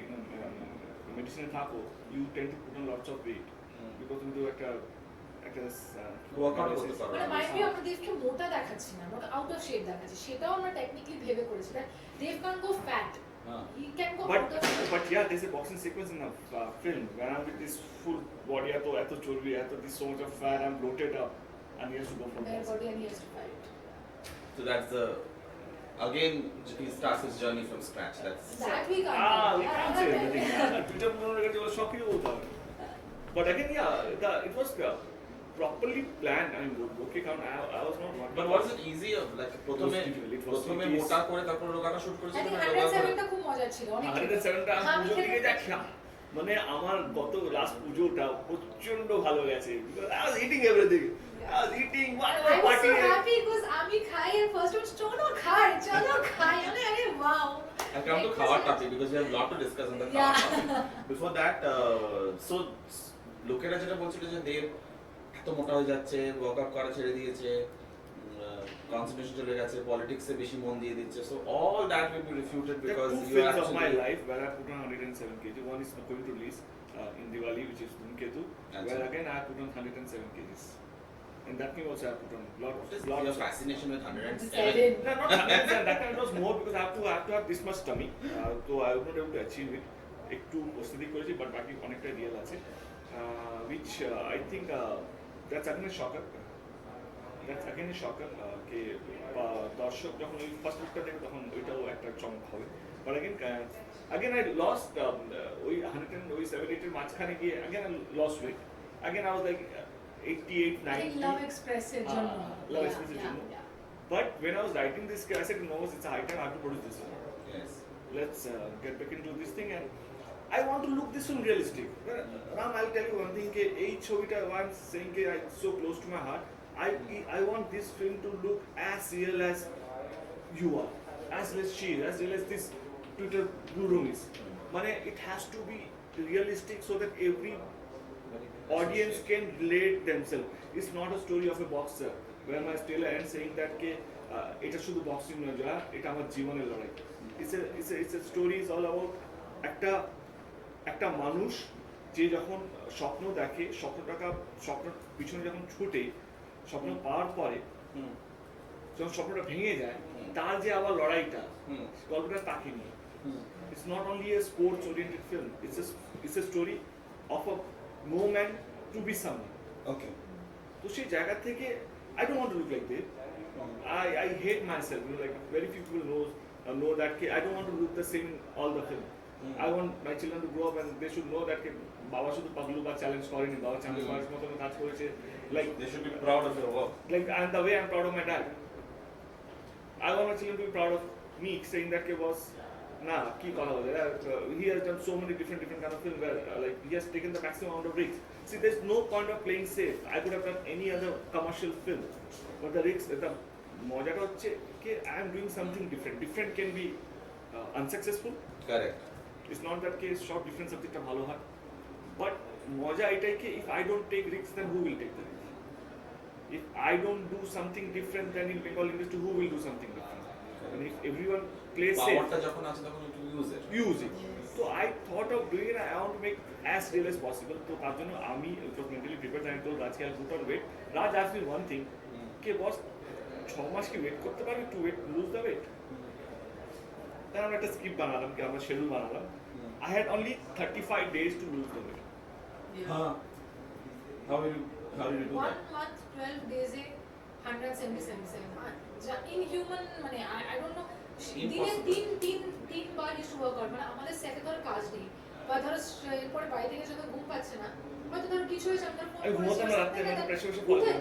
medicine থাকো, you tend to put on lots of weight because তুমি তো একটা workout করতে পারো। মানে মাইট বি আমরা দেবকে মোটা দেখাচ্ছি না, আমরা আউট অফ শেপ দেখাচ্ছি, সেটাও আমরা টেকনিক্যালি ভেবে করেছি that Dev can't go fat. He can go out of shape. But yeah, there's a boxing sequence in the film where I'm with this full body, eto chorbi, this so much of fat, I'm bloated up, and he has to go for Bare boxing. body and he has to fight. So that's the again he starts his journey from scratch. That's That we can't We can't say everything. Twitter it was shocking hota. But again, yeah, it was properly planned. I mean, okay, I was not. But was it easy of like প্রথমে মোটা করে তারপর রোগাটা shoot I করেছিল think না 107 টা খুব মজা ছিল, অনেক 107টা আমি পুজো দিকে যাচ্ছি মানে আমার গত লাস্ট পুজোটা প্রচন্ড ভালো গেছে because I was eating everything. I was eating one I was party. so happy because আমি খাই and first was চলো খাই আমি আরে wow. I come to খাওয়ার topic because we have a lot to discuss on the খাওয়ার topic. Before that, so লোকেরা যেটা বলছিল যে দেব এত মোটা হয়ে যাচ্ছে, ওয়ার্কআউট করা ছেড়ে দিয়েছে, কনসেন্ট্রেশন চলে গেছে, পলিটিক্সে বেশি মন দিয়ে দিচ্ছে, so all that will be refuted because There are two you films actually of my life where I put on 107 kg. One is going to release in Diwali, which is Dhumketu, where again I put on 107 kgs. And that thing also I put on lot your of fascination with 107. No, not 107. That time it was more because I have to have this much tummy. So I was not able to achieve it. একটু প্রস্তুতি করেছি but বাকি অনেকটা real আছে, which I think that's again a shocker. That's again a shocker কে দর্শক যখন ওই first লুকটা দেখে তখন ওইটাও একটা চমক হবে। But again I lost ওই 100 ওই 78 এর মাঝখানে গিয়ে again I lost weight. Again I was like 88, 90. I think Love Express এর জন্য। Love Express এর জন্য। But when I was writing this, I said, no, it's a high time I have to produce this one. Yes. Let's get back into this thing, and I want to look this film realistic. Ram, I'll tell you one thing, এই ছবিটা I'm saying it's so close to my heart. I want this film to look as real as you are, as real as she is, as real as this Twitter blue room is. Mane, it has to be realistic so that every audience can relate themselves. It's not a story of a boxer where my trailer ends saying that এটা শুধু boxing নয়, যা এটা আমার জীবনের লড়াই। It's a story is all about একটা মানুষ যে যখন স্বপ্ন দেখে, স্বপ্নের পিছনে যখন ছুটে, স্বপ্ন পাওয়ার পরে যখন স্বপ্নটা ভেঙে যায়, তার যে আবার লড়াইটা, গল্পটা তাকে নিয়ে। It's not only a sports oriented film, it's a story of a man to be someone. Okay. তো সেই জায়গা থেকে I don't want to look like that. I hate myself. You know, like very few people know that I don't want to look the same in all the film. I want my children to grow up and they should know that বাবা শুধু পাগলু বা challenge করেনি, বাবা challenge করার মতো কাজ করেছে, like They should be proud of your work. like and the way I'm proud of my dad. I want my children to be proud of me saying that was Nah, key he has done so many different kind of films where like he has taken the maximum amount of risks. See, there's no point of playing safe. I could have done any other commercial film, but the risks, the মজাটা হচ্ছে কি I am doing something different. Different can be unsuccessful. Correct. It's not that case সব different subject ভালো হয়, but মজা এটাই কি if I don't take risks, then who will take the risk? If I don't do something different, then in Bengal industry, who will do something different? And if everyone plays safe, পাওয়ারটা যখন আছে তখন একটু use it. So I thought of doing it. I want to make as real as possible. So তার জন্য আমি was mentally prepared and I told Rajke I'll put on weight. Raj asked me one thing, K boss 6 মাস কি wait করতে পারবি to lose the weight? Then আমরা একটা script বানালাম, কি আমরা শিডিউল বানালাম. I had only 35 days to lose the weight. How will you do 1 that? month 12 days A 177 inhuman মানে I don't know দিনে তিন বার ইস্যু ওয়ার্ক আউট মানে আমাদের সেটে ধরো কাজ নেই বা ধরো এরপরে বাড়ি থেকে যখন ঘুম পাচ্ছে না হয়তো ধরো কিছু হয়েছে আমরা ফোন ঘুমোতাম না রাতে মানে প্রেসার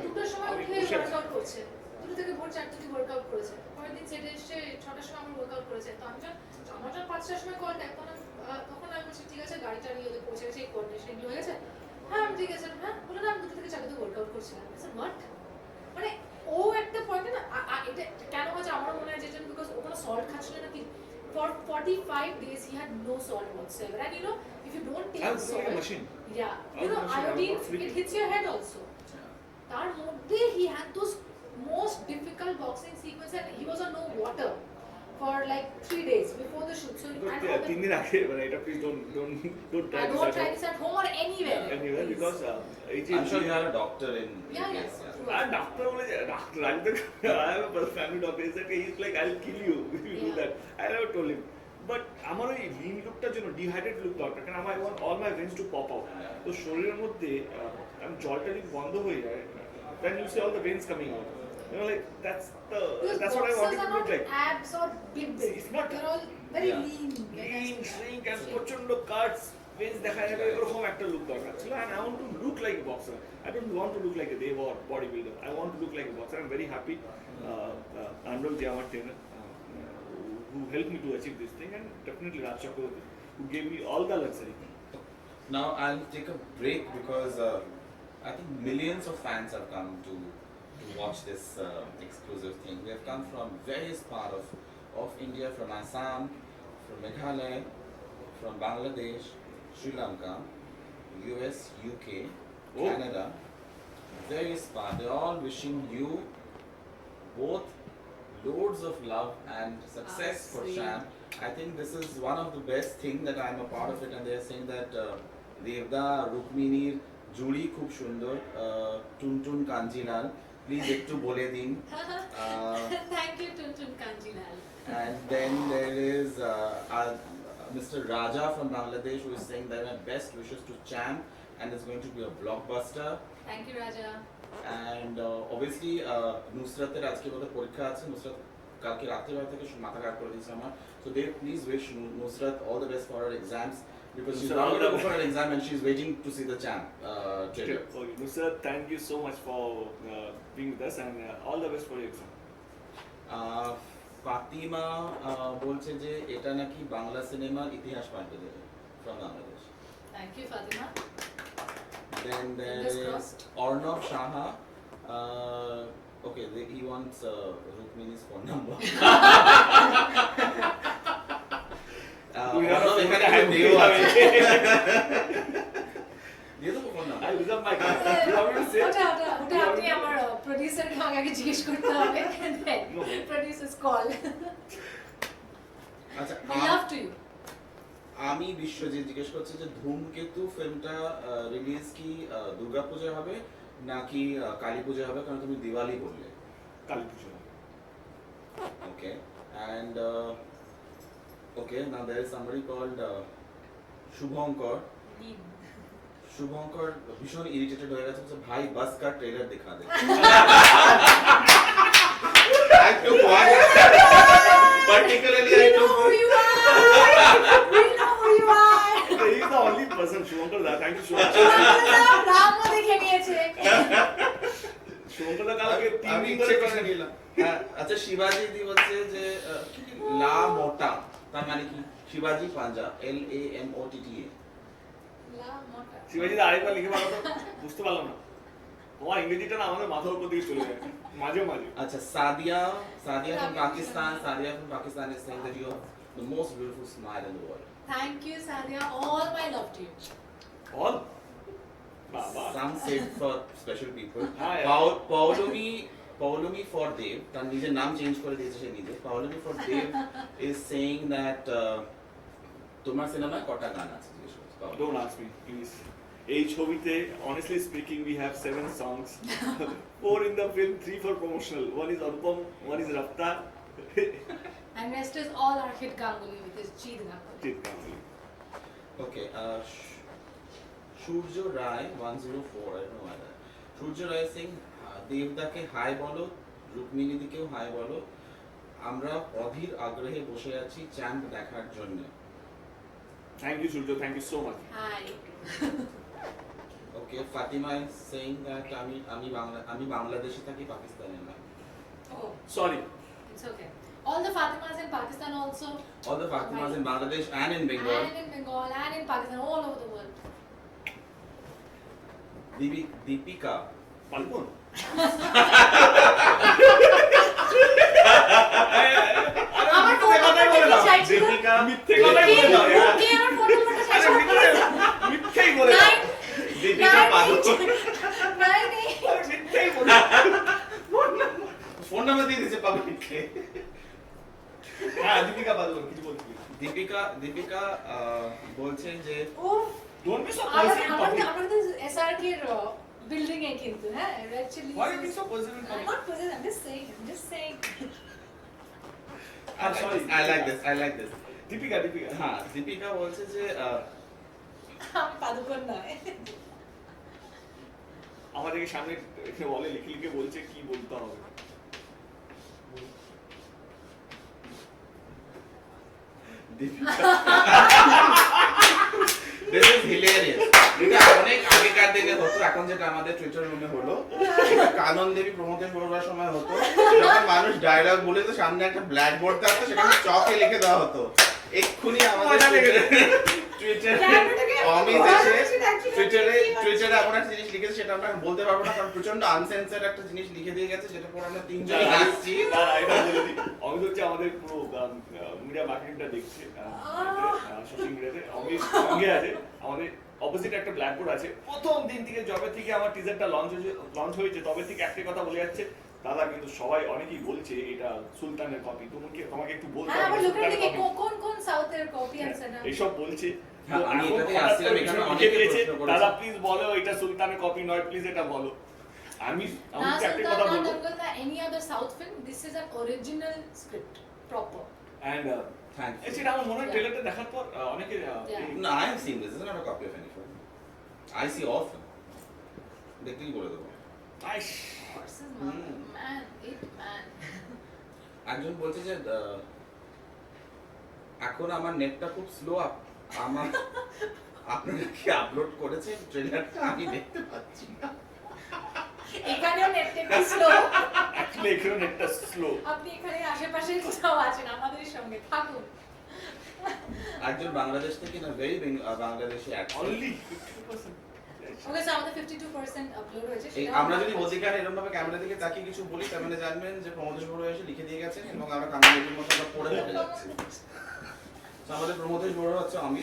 দুটোর সময় উঠে ওয়ার্কআউট করছে 2 থেকে ভোর 4 থেকে ওয়ার্কআউট করেছে পরের দিন সেটে এসে 6টার সময় আমরা ওয়ার্কআউট করেছে তো আমার যখন 5টার সময় কল দেয় তখন আমি বলছি ঠিক আছে গাড়িটা নিয়ে ওদের পৌঁছে গেছে এই কোঅর্ডিনেশন হয়ে গেছে হ্যাঁ আমি ঠিক আছে হ্যাঁ বলে না আমি 2 থেকে 4 ওয়ার্কআউট করছিলাম হোয়াট মানে ও একটা পয়েন্টে না এটা কেন হচ্ছে আমার মনে হয় যেটা বিকজ ও কোনো সল্ট খাচ্ছিল না কি for 45 days he had no salt whatsoever and you know if you don't take salt yeah you know iodine it hits your head also তার মধ্যে he had those most difficult boxing sequence and he was on no water for like 3 days before the shoot so তিন দিন আগে মানে এটা please don't try this at home or anywhere because I'm sure you are a doctor in yes and doctor বলে doctor I have a family doctor he said he's like I'll kill you if you do that I never told him but আমার ওই lean lookটার জন্য dehydrated look দরকার কারণ I want all my veins to pop out তো শরীরের মধ্যে আমি জলটা যদি বন্ধ হয়ে যায় then you see all the veins coming out you know like that's what I wanted to look like abs or big it's not they're all very lean shrink and প্রচন্ড cuts veins দেখা যাবে এরকম একটা look দরকার ছিল and I want to look like a boxer I don't want to look like a dev or bodybuilder I want to look like a boxer I'm very happy Andol ji আমার trainer who helped me to achieve this thing and definitely Raj Chakraborty who gave me all the luxury. Now I'll take a break because I think millions of fans have come to watch this exclusive thing. They have come from various parts of India, from Assam, from Meghalaya, from Bangladesh, Sri Lanka, US, UK, Canada, various parts. They're all wishing you both loads of love and success for Chaamp. I think this is one of the best thing that I'm a part of it and they are saying that Devda, Rukminir, Juri khub sundor, Tuntun Kanjilal, please ekটু বলে দিন. Thank you Tuntun Kanjilal. And then there is Mr. Raja from Bangladesh who is saying that my best wishes to Chaamp and it's going to be a blockbuster. Thank you Raja. And obviously নুসরাতের আজকে বোধহয় পরীক্ষা আছে নুসরাত কালকে রাত্রিবেলা থেকে মাথা খারাপ করে দিয়েছে আমার so they please wish Nusrat all the best for her exams because she's now going to go for her exam and she's waiting to see the Chaamp trailer. Okay, Nusrat, thank you so much for being with us and all the best for your exam. Fatima বলছে যে এটা নাকি বাংলা সিনেমার ইতিহাস পাল্টে দেবে from Bangladesh. Thank you Fatima. Then there is Arnav Shaha. Okay, he wants Rukmini's phone number. I reserve my card. You want me to say? ওটা আপনি আমার প্রোডিউসারকে আগে জিজ্ঞেস করতে হবে প্রোডিউসারস কল আচ্ছা I love to you. আমি বিশ্বজিৎ জিজ্ঞেস করছি যে ধূমকেতু ফিল্মটা রিলিজ কি দুর্গাপূজা হবে নাকি কালী পূজা হবে কারণ তুমি দিওয়ালি বললে কালী পূজা ওকে and okay now there is somebody called Shubhankar ভীষণ ইরিটেটেড হয়ে গেছে ভাই বাস কা ট্রেলার দেখা দে particularly I know who you are. We know who you are. He is the only person Shumankar da thank you so much. রামও দেখে নিয়েছে Shumankar da কালকে 3 দিন ধরে করে নিলাম হ্যাঁ আচ্ছা শিবাজি দি বলছে যে লা মোটা তার মানে কি শিবাজি পাঞ্জা LAMOTTA লা মোটা শিবাজি দা আরেকবার লিখে পারো তো বুঝতে পারলাম না তোমার ইংরেজিটা না আমাদের মাথার উপর দিকে চলে যায় মাঝে মাঝে আচ্ছা Sadia from Pakistan is saying that you have the most beautiful smile in the world. Thank you, Sadia. All my love to you. All বাবা Some said for special people. হ্যাঁ, Paolomi for Dev, তার নিজের নাম change করে দিয়েছে সে নিজে। Paolomi for Dev is saying that তোমার সিনেমায় কটা গান আছে? জিজ্ঞেস করছে Paolomi। Don't ask me please এই ছবিতে honestly speaking we have 7 songs 4 in the film 3 for promotional one is Anupam one is Rafta And rest is all Arhit Ganguly with his Jeet Ganguly. Jeet Ganguly Okay, Shurjo Rai 104, I don't know why that. Shurjo Rai saying দেবদাকে hi বলো, রুক্মিণী দিকেও high বলো, আমরা অধীর আগ্রহে বসে আছি champ দেখার জন্য। thank you Surjo thank you so much Hi. Okay, Fatima is saying that আমি বাংলাদেশে থাকি, পাকিস্তানে না। Oh, sorry it's okay. All the Fatimas in Pakistan also. All the Fatimas in Bangladesh and in Bengal. And in Bengal and in Pakistan, all over the world. Deepika. পালপন আমার phone নাম্বারটা চাইছিল। দীপিকা মিথ্যে কথাই বলে দাও কে আমার ফোন নাম্বারটা চাইছিল? মিথ্যেই বলে দাও দীপিকা পাদুকোন। মিথ্যেই বলে ফোন নাম্বার দিয়ে দিয়েছে পাবলিককে। হ্যাঁ দীপিকা পাদুকোন কিছু বলছি দীপিকা বলছেন যে ডোন্ট বি সো পজিটিভ আমাদের SRK এর বিল্ডিং এ কিন্তু হ্যাঁ actually why are you being so positive I'm not positive, I'm just saying I'm sorry I like this Deepika হ্যাঁ দীপিকা বলছে যে আমি পাদুকোন নয় আমাদেরকে সামনে বলে লিখে লিখে বলছে কি বলতে হবে This is hilarious. এটা অনেক আগেকার দিনে হতো, এখন যেটা আমাদের টুইটার রুমে হলো, এটা কানন দেবী প্রমোদের করবার সময় হতো, যখন মানুষ ডায়লগ বলে তো সামনে একটা ব্ল্যাক বোর্ড থাকতো, সেখানে চকে লিখে দেওয়া হতো। এক্ষুনি আমাদের টুইটারে এমন একটা জিনিস লিখেছে, সেটা আমরা বলতে পারবো না, কারণ প্রচন্ড আনসেন্সার্ড একটা জিনিস লিখে দিয়ে গেছে, যেটা পরে আমরা তিনজনই হাসছি। অমিত হচ্ছে আমাদের পুরো মিডিয়া মার্কেটিংটা দেখছে সোশ্যাল মিডিয়াতে। অমিত সঙ্গে আছে আমাদের অপোজিট একটা ব্ল্যাকবোর্ড আছে। প্রথম দিন থেকে যবে থেকে আমার টিজারটা লঞ্চ হয়েছে তবে থেকে একটা কথা বলে যাচ্ছে, দাদা কিন্তু সবাই অনেকেই বলছে এটা সুলতানের কপি, তোমাকে একটু বলতে হবে সুলতানের কপি, কোন সাউথের কপি আছে না এইসব বলছে। হ্যাঁ, আমি এটাতে আসছিলাম, এখানে অনেকে প্রশ্ন করেছে, দাদা প্লিজ বলো এটা সুলতানের কপি নয়, প্লিজ এটা বলো। আমি একটা কথা বলবো, any other south film, this is an original script proper and Thank you. সেটা আমার মনে হয় ট্রেলারটা দেখার পর অনেকে No, I have seen this. This is not a copy of any film. I see all film. দেখলেই বলে দেবো। horses man it man একজন বলছে যে এখন আমার নেটটা খুব স্লো, আপনারা কি আপলোড করেছেন ট্রেলারটা? আমি দেখতে পাচ্ছি না। এখানেও নেট একটু স্লো, অ্যাকচুয়ালি এখানে নেটটা স্লো। আপনি এখানে আশেপাশে কোথাও আছেন, আমাদের সঙ্গে থাকুন। একজন বাংলাদেশ থেকে না, ভেরি বাংলাদেশি অ্যাক্টর। অনলি 50%। ওকে, সো আমাদের 52% আপলোড হয়েছে। এই আমরা যদি মধ্যিখানে এরকম ভাবে ক্যামেরা দিকে তাকিয়ে কিছু বলি, তার মানে জানবেন যে প্রমোদেশ বড় এসে লিখে দিয়ে গেছেন এবং আমরা কান্নার মতো আমরা পড়ে পড়ে যাচ্ছি। তো আমাদের প্রমোদেশ বড় হচ্ছে আমি,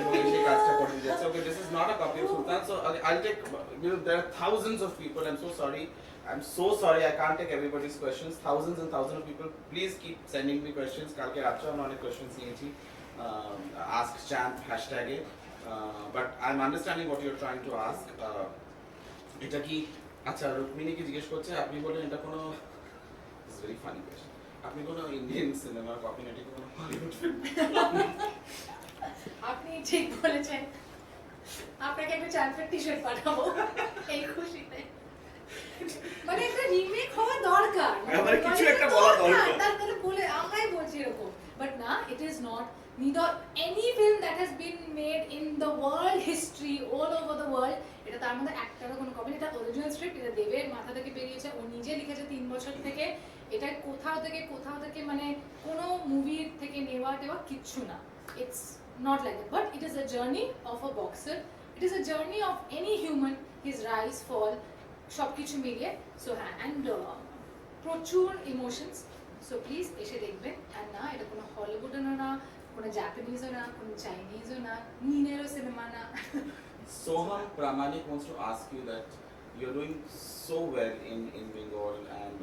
এবং এই সেই কাজটা করে দিয়ে যাচ্ছে। Okay, this is not a copy of Sultan, so I'll take, there are thousands of people. I'm so sorry I can't take everybody's questions. Thousands and thousands of people, please keep sending me questions. কালকে রাত্রে আমরা অনেক questions নিয়েছি ask Chaamp hashtag A, but I'm understanding what you're trying to ask. এটা কি, আচ্ছা রুক্মিণী কি জিজ্ঞেস করছে, আপনি বলেন এটা কোনো, it's very funny question, আপনি কোনো ইন্ডিয়ান সিনেমার কপি নাকি কোনো হলিউড ফিল্ম? আপনি ঠিক বলেছেন, আপনাকে একটা চ্যাম্পের টি-শার্ট পাঠাবো এই খুশিতে। মানে একটা রিমেক হওয়া দরকার, মানে কিছু একটা বলা দরকার, তারপরে বলে আমরাই বলছি এরকম, বাট না, it is not neither any film that has been made in the world history all over the world, এটা তার মধ্যে একটারও কোনো কপি, এটা অরিজিনাল স্ক্রিপ্ট, এটা দেবের মাথা থেকে বেরিয়েছে, ও নিজে লিখেছে 3 বছর থেকে, এটা কোথাও থেকে মানে কোনো মুভির থেকে নেওয়া টেওয়া কিচ্ছু না, it's not like that, but it is a journey of a boxer, it is a journey of any human, his rise fall সব কিছু মিলিয়ে। সো হ্যাঁ, অ্যান্ড প্রচুর ইমোশনস, সো প্লিজ এসে দেখবেন। অ্যান্ড না, এটা কোনো হলিউডেরও না, কোনো জাপানিজও না, কোনো চাইনিজও না, নিনেরও সিনেমা না। Soham Pramanik wants to ask you that you're doing so well in Bengal, and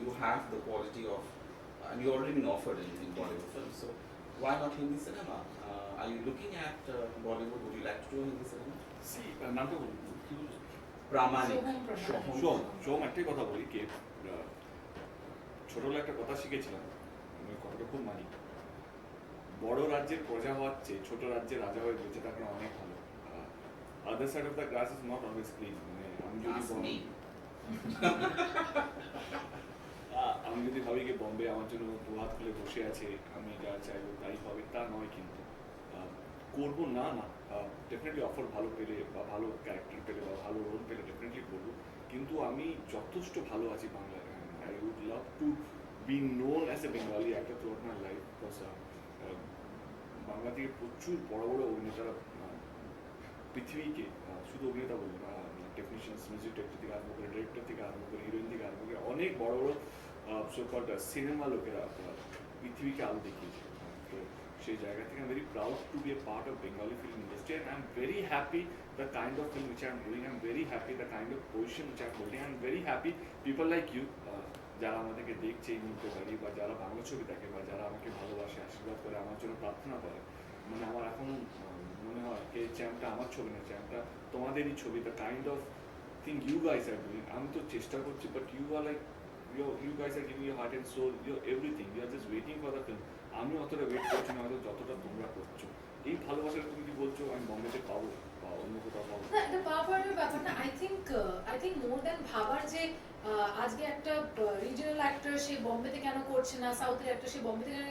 you have the quality of, and you've already been offered in Bollywood films, so why not Hindi cinema? Are you looking at Bollywood? Would you like to do Hindi cinema? See, নামটা বলুন, কি বলুন? Pramanik. সোম একটাই কথা বলি কি, ছোটবেলা একটা কথা শিখেছিলাম, আমি কথাটা খুব মানি, বড় রাজ্যের প্রজা হওয়ার চেয়ে ছোট রাজ্যের রাজা হয়ে বেঁচে থাকা অনেক ভালো। Other side of the grass is not always clean. মানে আমি যদি ভাবি কি বোম্বে আমার জন্য দু হাত খুলে বসে আছে, আমি যা চাইবো তাই হবে, তা নয় কিন্তু। করবো না না, ডেফিনেটলি অফার ভালো পেলে বা ভালো ক্যারেক্টার পেলে বা ভালো রোল পেলে ডেফিনেটলি করবো, কিন্তু আমি যথেষ্ট ভালো আছি বাংলায়। I would love to be known as a Bengali actor throughout my life, because Bangla থেকে প্রচুর বড় বড় অভিনেতারা পৃথিবীকে, শুধু অভিনেতা বলবো না, টেকনিশিয়ানস, মিউজিক ডিরেক্টর থেকে আরম্ভ করে, ডিরেক্টর থেকে আরম্ভ করে, হিরোইন থেকে আরম্ভ করে, অনেক বড় বড় সো-কল্ড সিনেমা লোকেরা পৃথিবীকে আলো দেখিয়েছে। তো সেই জায়গা থেকে আমি very proud to be a part of Bengali film industry, and I am very happy the kind of film which I am doing, I am very happy the kind of position which I am holding, I am very happy people like you, যারা আমাদেরকে দেখছে এই মুহূর্তে দাঁড়িয়ে, বা যারা বাংলা ছবি দেখে, বা যারা আমাকে ভালোবাসে, আশীর্বাদ করে, আমার জন্য প্রার্থনা করে। মানে আমার এখন মনে হয় যে চ্যাম্পটা আমার ছবি না, চ্যাম্পটা তোমাদেরই ছবি। The kind of thing you guys are doing, আমি তো চেষ্টা করছি, but you are like, you guys are giving your heart and soul, your everything, you are just waiting for the film. আমি অতটা ওয়েট করছি না হয়তো যতটা তোমরা করছো। এই ভালোবাসাটা তুমি কি বলছো আমি বম্বেতে পাবো বা অন্য কোথাও পাবো? না, এটা পাওয়ার ব্যাপার না। আই থিঙ্ক মোর দ্যান ভাবার যে আজকে একটা রিজিওনাল অ্যাক্টর সে বম্বেতে কেন করছে না, সাউথের অ্যাক্টর সে বম্বেতে কেন,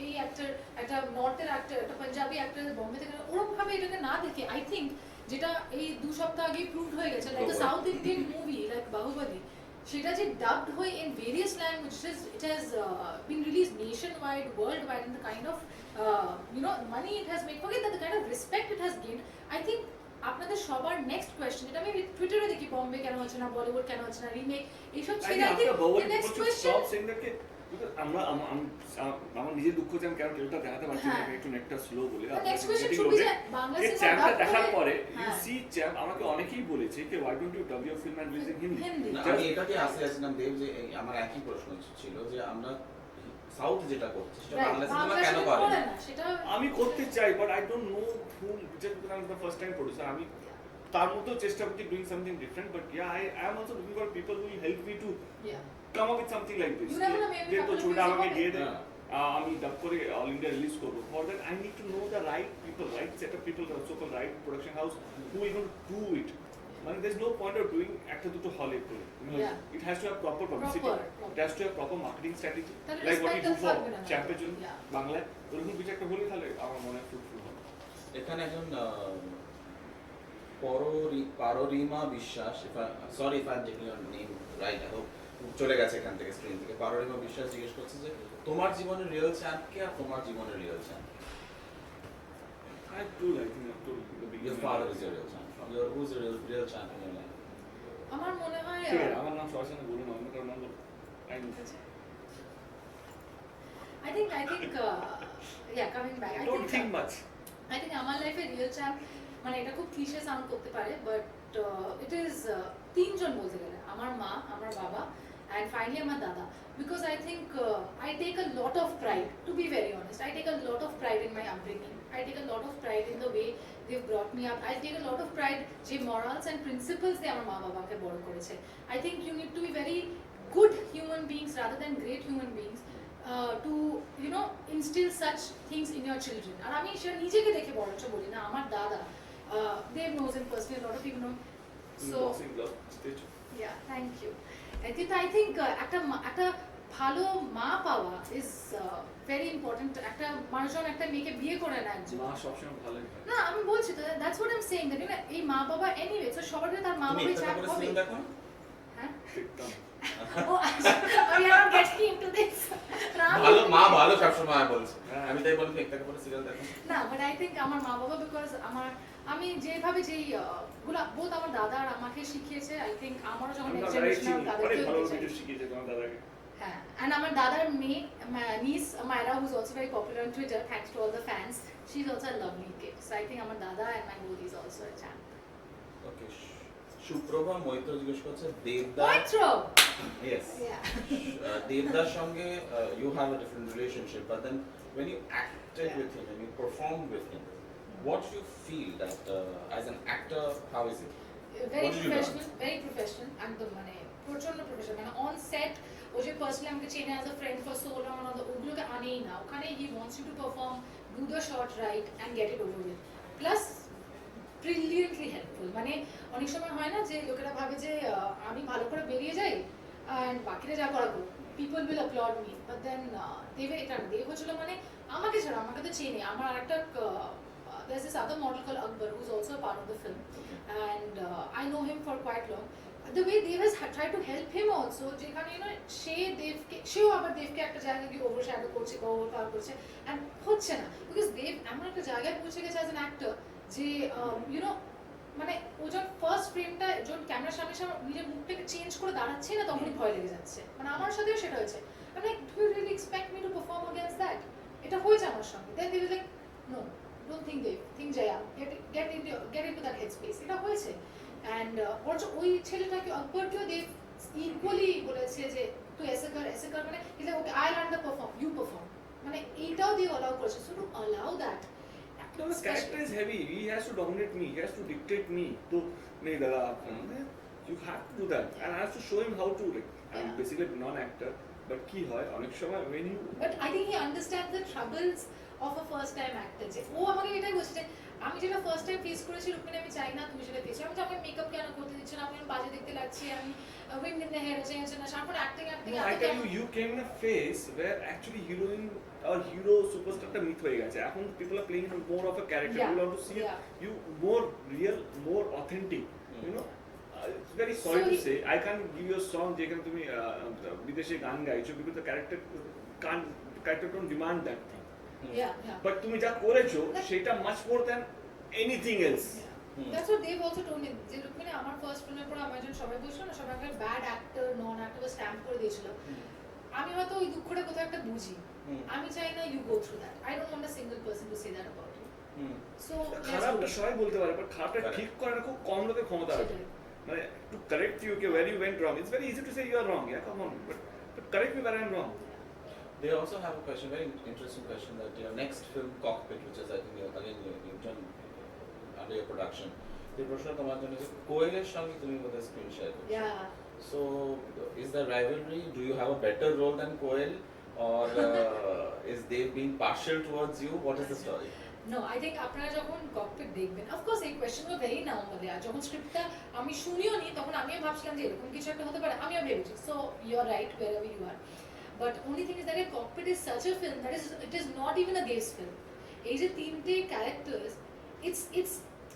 এই অ্যাক্টর একটা নর্থের অ্যাক্টর, একটা পাঞ্জাবি অ্যাক্টর বম্বেতে কেন, ওরকম ভাবে এটাকে না দেখে, আই থিঙ্ক যেটা এই 2 সপ্তাহ আগে প্রুভ হয়ে গেছে, like south Indian movie like Baahubali, সেটা যে ডাবড হয়ে in various languages, it has been released nationwide, worldwide, and the kind of money it has made, forget that, the kind of respect it has gained. I think আপনাদের সবার next question, এটা আমি টুইটারে দেখি, বম্বে কেন হচ্ছে না, বলিউড কেন হচ্ছে না, রিমেক এইসব ছেড়ে আই থিঙ্ক নেক্সট কোয়েশ্চেন, সব সিঙ্গারকে আমরা আমার নিজের দুঃখ যে আমি কেন ট্রেলারটা দেখাতে পারছি না, একটু নেটটা স্লো বলে। নেক্সট কোয়েশ্চেন শুড বি যে বাংলা সিনেমা চ্যাম্পটা দেখার পরে ইউ সি চ্যাম্প, আমাকে অনেকেই বলেছে যে why don't you dub your film and release in Hindi? আমি এটাকে আসছিলাম দেব, যে আমার একই প্রশ্ন ছিল যে আমরা সাউথ যেটা করছি সেটা বাংলা সিনেমা কেন করে না, সেটা আমি করতে চাই, but I don't know whom, just because I'm the first time producer, আমি তার মধ্যেও চেষ্টা করছি doing something different, but yeah, I am also looking for people who will help me to come up with something like this. যে তো ছবিটা আমাকে দিয়ে দেয়, আমি ডাব করে অল ইন্ডিয়া রিলিজ করবো। For that I need to know the right people, right set of people, so call right production house who will do it. মানে there is no point of doing একটা দুটো হলে করে, it has to have proper publicity, it has to have proper marketing strategy, like what we do for চ্যাম্পের জন্য বাংলায়, ওরকম কিছু একটা হলে তাহলে আমার মনে হয় ফ্রুটফুল হবে। এখানে একজন পাররিমা বিশ্বাস, sorry if I am taking your name right, I hope, চলে গেছে এখান থেকে স্ক্রিন থেকে। পাররিমা বিশ্বাস জিজ্ঞেস করছে যে তোমার জীবনের রিয়েল চ্যাম্প কে, আর তোমার জীবনের real champ? I told, I think I told the beginning. Your father is your real champ. Who's the real champ in your life? আমার মনে হয় আমার নাম সরাসরি বলুন, অন্য কারো নাম বলুন। I think yeah, coming back, I don't think much. I think আমার লাইফে রিয়েল চ্যাম্প, মানে এটা খুব ক্লিশে সাউন্ড করতে পারে, বাট ইট ইজ তিনজন বলতে গেলে, আমার মা, আমার বাবা, and finally আমার দাদা, because I think I take a lot of pride, to be very honest, I take a lot of pride in my upbringing, I take a lot of pride in the way they've brought me up, I take a lot of pride যে morals and principles দিয়ে আমার মা বাবাকে বড় করেছে। I think you need to be very good human beings rather than great human beings to instill such things in your children. আর আমি সেটা নিজেকে দেখে বড় বলি না, আমার দাদা, Dave knows him personally, a lot of people know, so yeah, thank you. I think একটা ভালো মা পাওয়া is very important. একটা মানুষজন একটা মেয়েকে বিয়ে করে না একজন, মা সবসময় ভালোই হয় না, আমি বলছি তো, that's what I'm saying, that এই মা বাবা anyway, so সবার তার মা বাবাই চাপ হবে। হ্যাঁ দেখতাম। ও আচ্ছা we are not getting into this ভালো মা ভালো সবসময় বলছে হ্যাঁ। আমি তাই বলি একটাকে বলে সিরিয়াল দেখো না বাট আই থিঙ্ক আমার মা বাবা বিকজ আমি যেভাবে যেই গুলা বোধ আমার দাদা আর আমাকে শিখিয়েছে আই থিঙ্ক আমারও যখন আমি নেক্সট দাদাকে জেনারেশন চিনি, অনেক তাদেরকেও ভালো দিয়েছে ভিডিও শিখিয়েছে তোমার দাদাকে। হ্যাঁ and আমার দাদার মেয়ে niece Myra who's also very popular on Twitter thanks to all the fans she's also a lovely kid so I think আমার দাদা and my both is also a champ ওকে সুপ্রভা মৈত্র জিজ্ঞেস করছে দেবদা Maestro yes yeah দেবদার সঙ্গে you have a different relationship but then when you acted with him and you performed with him what do you feel that as an actor how is it very What did you very professional একদম মানে প্রচন্ড professional মানে on set ও যে personally আমাকে চেনে as a friend for so long ওগুলোকে আনেই না ওখানে he wants you to perform do the shot right and get it over with plus brilliantly helpful মানে অনেক সময় হয় না যে লোকেরা ভাবে যে আমি ভালো করে বেরিয়ে যাই অ্যান্ড বাকিরা যা করাবো people will applaud me but then দেবে এটা দেব হচ্ছিল মানে আমাকে ছাড়া আমাকে তো চেনে আমার আরেকটা there's this other model called Akbar who's also a part of the film and I know him for quite long the way Dev has tried to help him also যেখানে you know সেও আবার দেবকে একটা জায়গায় গিয়ে ওভারশ্যাডো করছে ওভারপাওয়ার করছে and হচ্ছে না because দেব এমন একটা জায়গায় পৌঁছে গেছে অ্যাজ অ্যান অ্যাক্টর যে you know মানে ও যখন ফার্স্ট ফ্রেমটা যখন ক্যামেরার সামনে নিজের মুখটাকে চেঞ্জ করে দাঁড়াচ্ছে না তখনই ভয় লেগে যাচ্ছে মানে আমার সাথেও সেটা হয়েছে আমি like do you really expect me to perform against that এটা হয়েছে আমার সঙ্গে then they was like no don't think Dev think Jaya get into that headspace এটা হয়েছে and also ওই ছেলেটাকে আকবরকেও দেব ইকুয়ালি বলেছে যে তুই এসে কর মানে he's like okay I'll underperform you perform মানে এইটাও দিয়ে allow করেছে so to allow that No, his character is heavy. He has to dominate me. He has to dictate me. So, nahi dada, you have to do that, and I have to show him how to. Like, I'm Yeah. basically a non-actor, but কি হয় অনেক সময় when you but I think he understands the troubles of a first time actor যে ও আমাকে এটাই বলছে যে আমি যেটা ফার্স্ট টাইম ফেস করেছি রুকমিনী আমি চাই না তুমি সেটা ফেস আমি যে আমাকে মেকআপ কেন করতে দিচ্ছ না আমি বাজে দেখতে লাগছি আমি উইন্ড ইন দ্য হেয়ার হচ্ছে না সামনে acting No, I tell you, you came in a phase where actually heroine or hero superstar টা myth হয়ে গেছে এখন people are playing more of a character. Yeah. People want to see you more real, more authentic. You know, it's very sorry So to say I can't give you a song যেখানে তুমি বিদেশে গান গাইছো because the character don't demand that thing. yeah But তুমি যা করেছো সেটা much more than anything else. That's what they've also told me যে রুকমিনী আমার ফার্স্ট ফিল্মের পর আমার যখন সবাই বলছিল না সবাই আমাকে ব্যাড অ্যাক্টর নন অ্যাক্টর স্ট্যাম্প করে দিয়েছিল আমি হয়তো ওই দুঃখটা কোথাও একটা বুঝি আমি চাই না you go through that I don't want a single person to say that about you so খারাপটা সবাই বলতে পারে বাট খারাপটা ঠিক করার খুব কম লোকের ক্ষমতা আছে মানে to correct you where you went wrong it's very easy to say you are wrong yeah come on but correct me where I am wrong. They also have a question, very interesting question, that your next film Cockpit, which is I think you've done under your production, the প্রশ্ন তোমার জন্য যে কোয়েলের সঙ্গে তুমি বোধহয় screen share করছো so is there rivalry, do you have a better role than Koel or is they being partial towards you, what is the story? No, I think আপনারা যখন ককপিট দেখবেন of course এই কোশ্চেনগুলো very normal আর যখন স্ক্রিপ্টটা আমি শুনিও নি তখন আমিও ভাবছিলাম যে এরকম কিছু একটা হতে পারে আমিও ভেবেছি so you are right wherever you are but only thing is that a cockpit is such a film that it is not even a gaze film এই যে তিনটে characters it's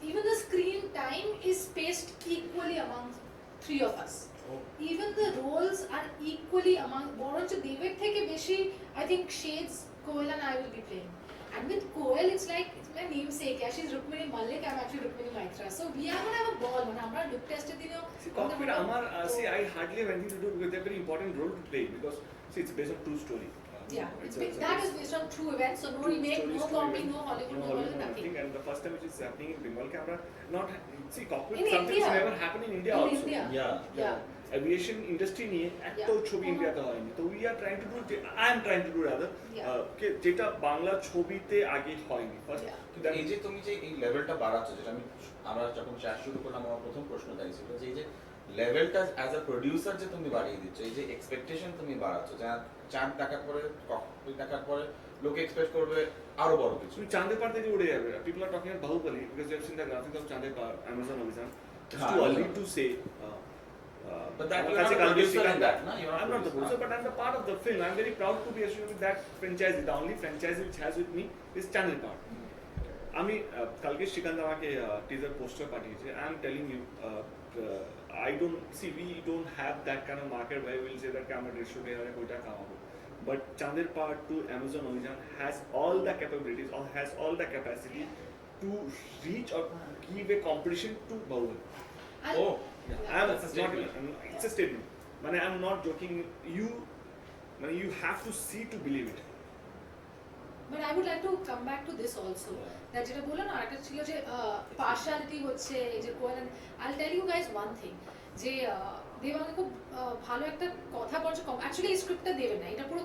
even the screen time is spaced equally among three of us even the roles are equally among বরঞ্চ দেবের থেকে বেশি I think shades Koel and I will be playing and with Koel it's like it's my namesake yeah she's Rukmini Malik I'm actually Rukmini Maitra so we are gonna have a ball মানে আমরা look test এ দিলেও Cockpit আমার see I hardly have anything to do with a very important role to play because see it's based on true story. Yeah, that is based on true events, so no remake, no copy, no Hollywood, nothing. And the first time which is happening in Bengal camera, not see Cockpit In something India. never happened in India also. India. Yeah. Aviation industry নিয়ে একটাও ছবি ইন্ডিয়াতে হয়নি তো we are trying to do I am trying to do rather যেটা বাংলা ছবিতে আগে হয়নি ফার্স্ট কিন্তু এই যে তুমি যে এই লেভেলটা বাড়াচ্ছ যেটা আমরা যখন শেয়ার শুরু করলাম আমার প্রথম প্রশ্ন তাই ছিল যে এই যে লেভেলটা অ্যাজ আ প্রোডিউসার যে তুমি বাড়িয়ে দিচ্ছ এই যে এক্সপেকটেশন তুমি বাড়াচ্ছ যা চাঁদ দেখার পরে ককপিট দেখার পরে লোকে এক্সপেক্ট করবে আরো বড় কিছু তুমি চাঁদের পাড় থেকে উড়ে যাবে people are talking about Baahubali because you have seen the graphics of চাঁদের পাড় Amazon it's too early to say but that you are not a producer in that, no? I'm not the producer, but I'm the part of the film. I'm very proud to be associated with that franchise. The only franchise which has with me is Channel Part. আমি কালকে শ্রীকান্ত আমাকে teaser poster পাঠিয়েছে I am telling you I don't see we don't have that kind of market where we'll say that আমরা 150 টাকা কোটা কামাবো but Chandir Part to Amazon Origin has all the capabilities or has all the capacity to reach or give a competition to Bahubali. Oh, It's a statement. Man, I'm not joking. You have to see to believe it. But I would like to come back to this also. That যেটা বললেন না একটা ছিল যে পার্শালিটি হচ্ছে যে কোয়েল I'll tell you guys one thing যে দেব আমাকে খুব ভালো একটা কথা বলছে অ্যাকচুয়ালি এই স্ক্রিপ্টটা দেবে না এটা পুরো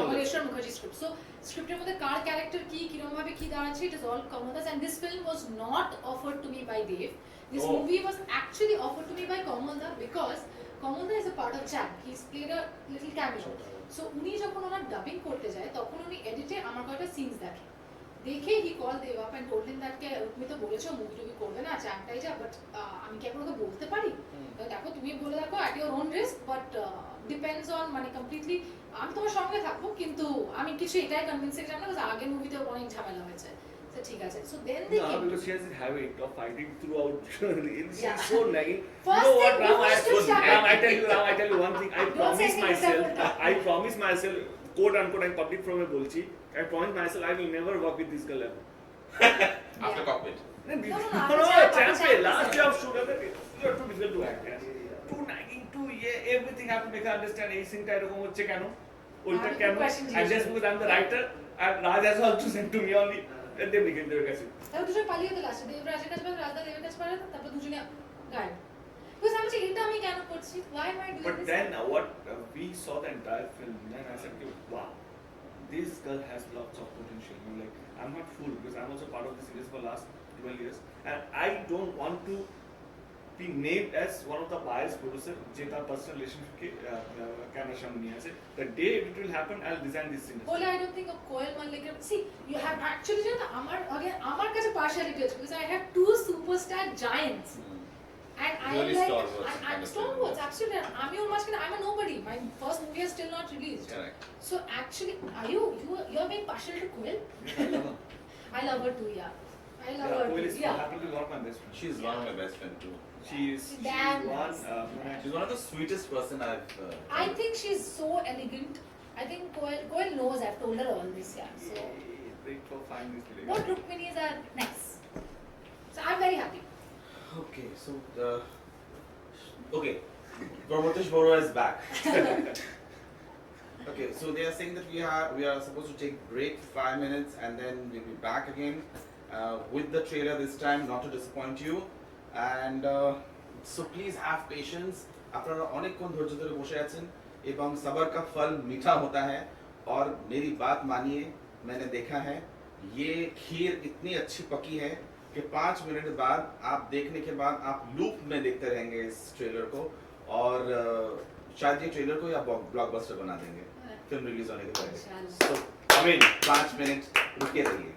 কমলেশ্বর মুখার্জি স্ক্রিপ্ট সো স্ক্রিপ্টের মধ্যে কার ক্যারেক্টার কি কিরকম ভাবে কি দাঁড়াচ্ছে it is all Kamalda's and this film was not offered to me by Dev this movie was actually offered to me by Kamalda because Kamalda is a part of champ he is played a little cameo so উনি যখন ওনার dubbing করতে যায় তখন উনি এডিটে আমার কয়েকটা scenes দেখে দেখে he call Dev up and told him that কে তুমি তো বলেছো মুভি টুভি করবে না চ্যাম্পটাই যা বাট আমি কি আপনাকে বলতে পারি দেখো তুমি বলে দেখো at your own risk but depends on মানে কমপ্লিটলি আমি তোমার সঙ্গে থাকবো কিন্তু আমি কিছু এটাই কনভিন্সিং জানি না কারণ আগের মুভিতে অনেক ঝামেলা হয়েছে তো ঠিক আছে so then they No, because she has a habit of fighting throughout. She's so nagging. First You know what, thing, Ram? I tell you one thing. I promise myself, quote unquote, I'm public from a bolchi. I promise myself I will never work with this girl ever. after cockpit. No, Chaamp, last day of shoot, you are too difficult to act. Too nagging, too everything I have to make her understand. এই সিনটা এরকম হচ্ছে কেন? ওইটা কেন? And just because I'm the writer, and Raj has also sent to me only. And they begin their কাছে. তারপর দুজন পালিয়ে গেল লাস্টে দেবরাজের কাছে পারে রাজদা দেবের কাছে পারে তারপর দুজনে গায়েব because আমি এটা আমি কেন করছি why am I doing But this then what we saw the entire film and I said, wow, this girl has lots of potential. Like I'm not fooled because I'm also part of the series for last 12 years and I don't want to be named as one of the biased producer যে তার personal relationship কে ক্যামেরার সামনে নিয়ে আসে. The day it will happen, I'll design this scene. বলে I don't think of Koel Mallikar. See, you have actually জানো আমার কাছে partiality আছে because I have two superstar giants. And I Really like stalwarts. I'm stalwarts absolutely. আমি ওর মাঝখানে I'm a nobody. My first movie is still not released. Correct. So actually are you are being partial to Koel? I love her too, yeah. I love her Koel too. is Yeah. happen to be one of my best friends. She's one of my best friends too. She's Damn one nice. She's one of the sweetest person I've I think she's so elegant. I think Koel knows. I've told her all this, yeah. So wait for find this video. both Rukminis are nice. So I'm very happy. Okay, so okay, Prabhatish Bora is back. Okay, so they are saying that we are supposed to take break for 5 minutes and then we'll be back again with the trailer this time, not to disappoint you. And so please have patience. আপনারা অনেকক্ষণ ধৈর্য ধরে বসে আছেন এবং सबर का फल मीठा होता है और मेरी बात मानिए मैंने देखा है ये खीर इतनी अच्छी पकी है कि 5 मिनट बाद आप देखने के बाद आप लूप में देखते रहेंगे इस ट्रेलर को और शायद ये ट्रेलर को या ब्लॉकबस्टर बना देंगे फिल्म रिलीज होने के पहले इंशाल्लाह। तो आई मीन 5 मिनट रुके रहिए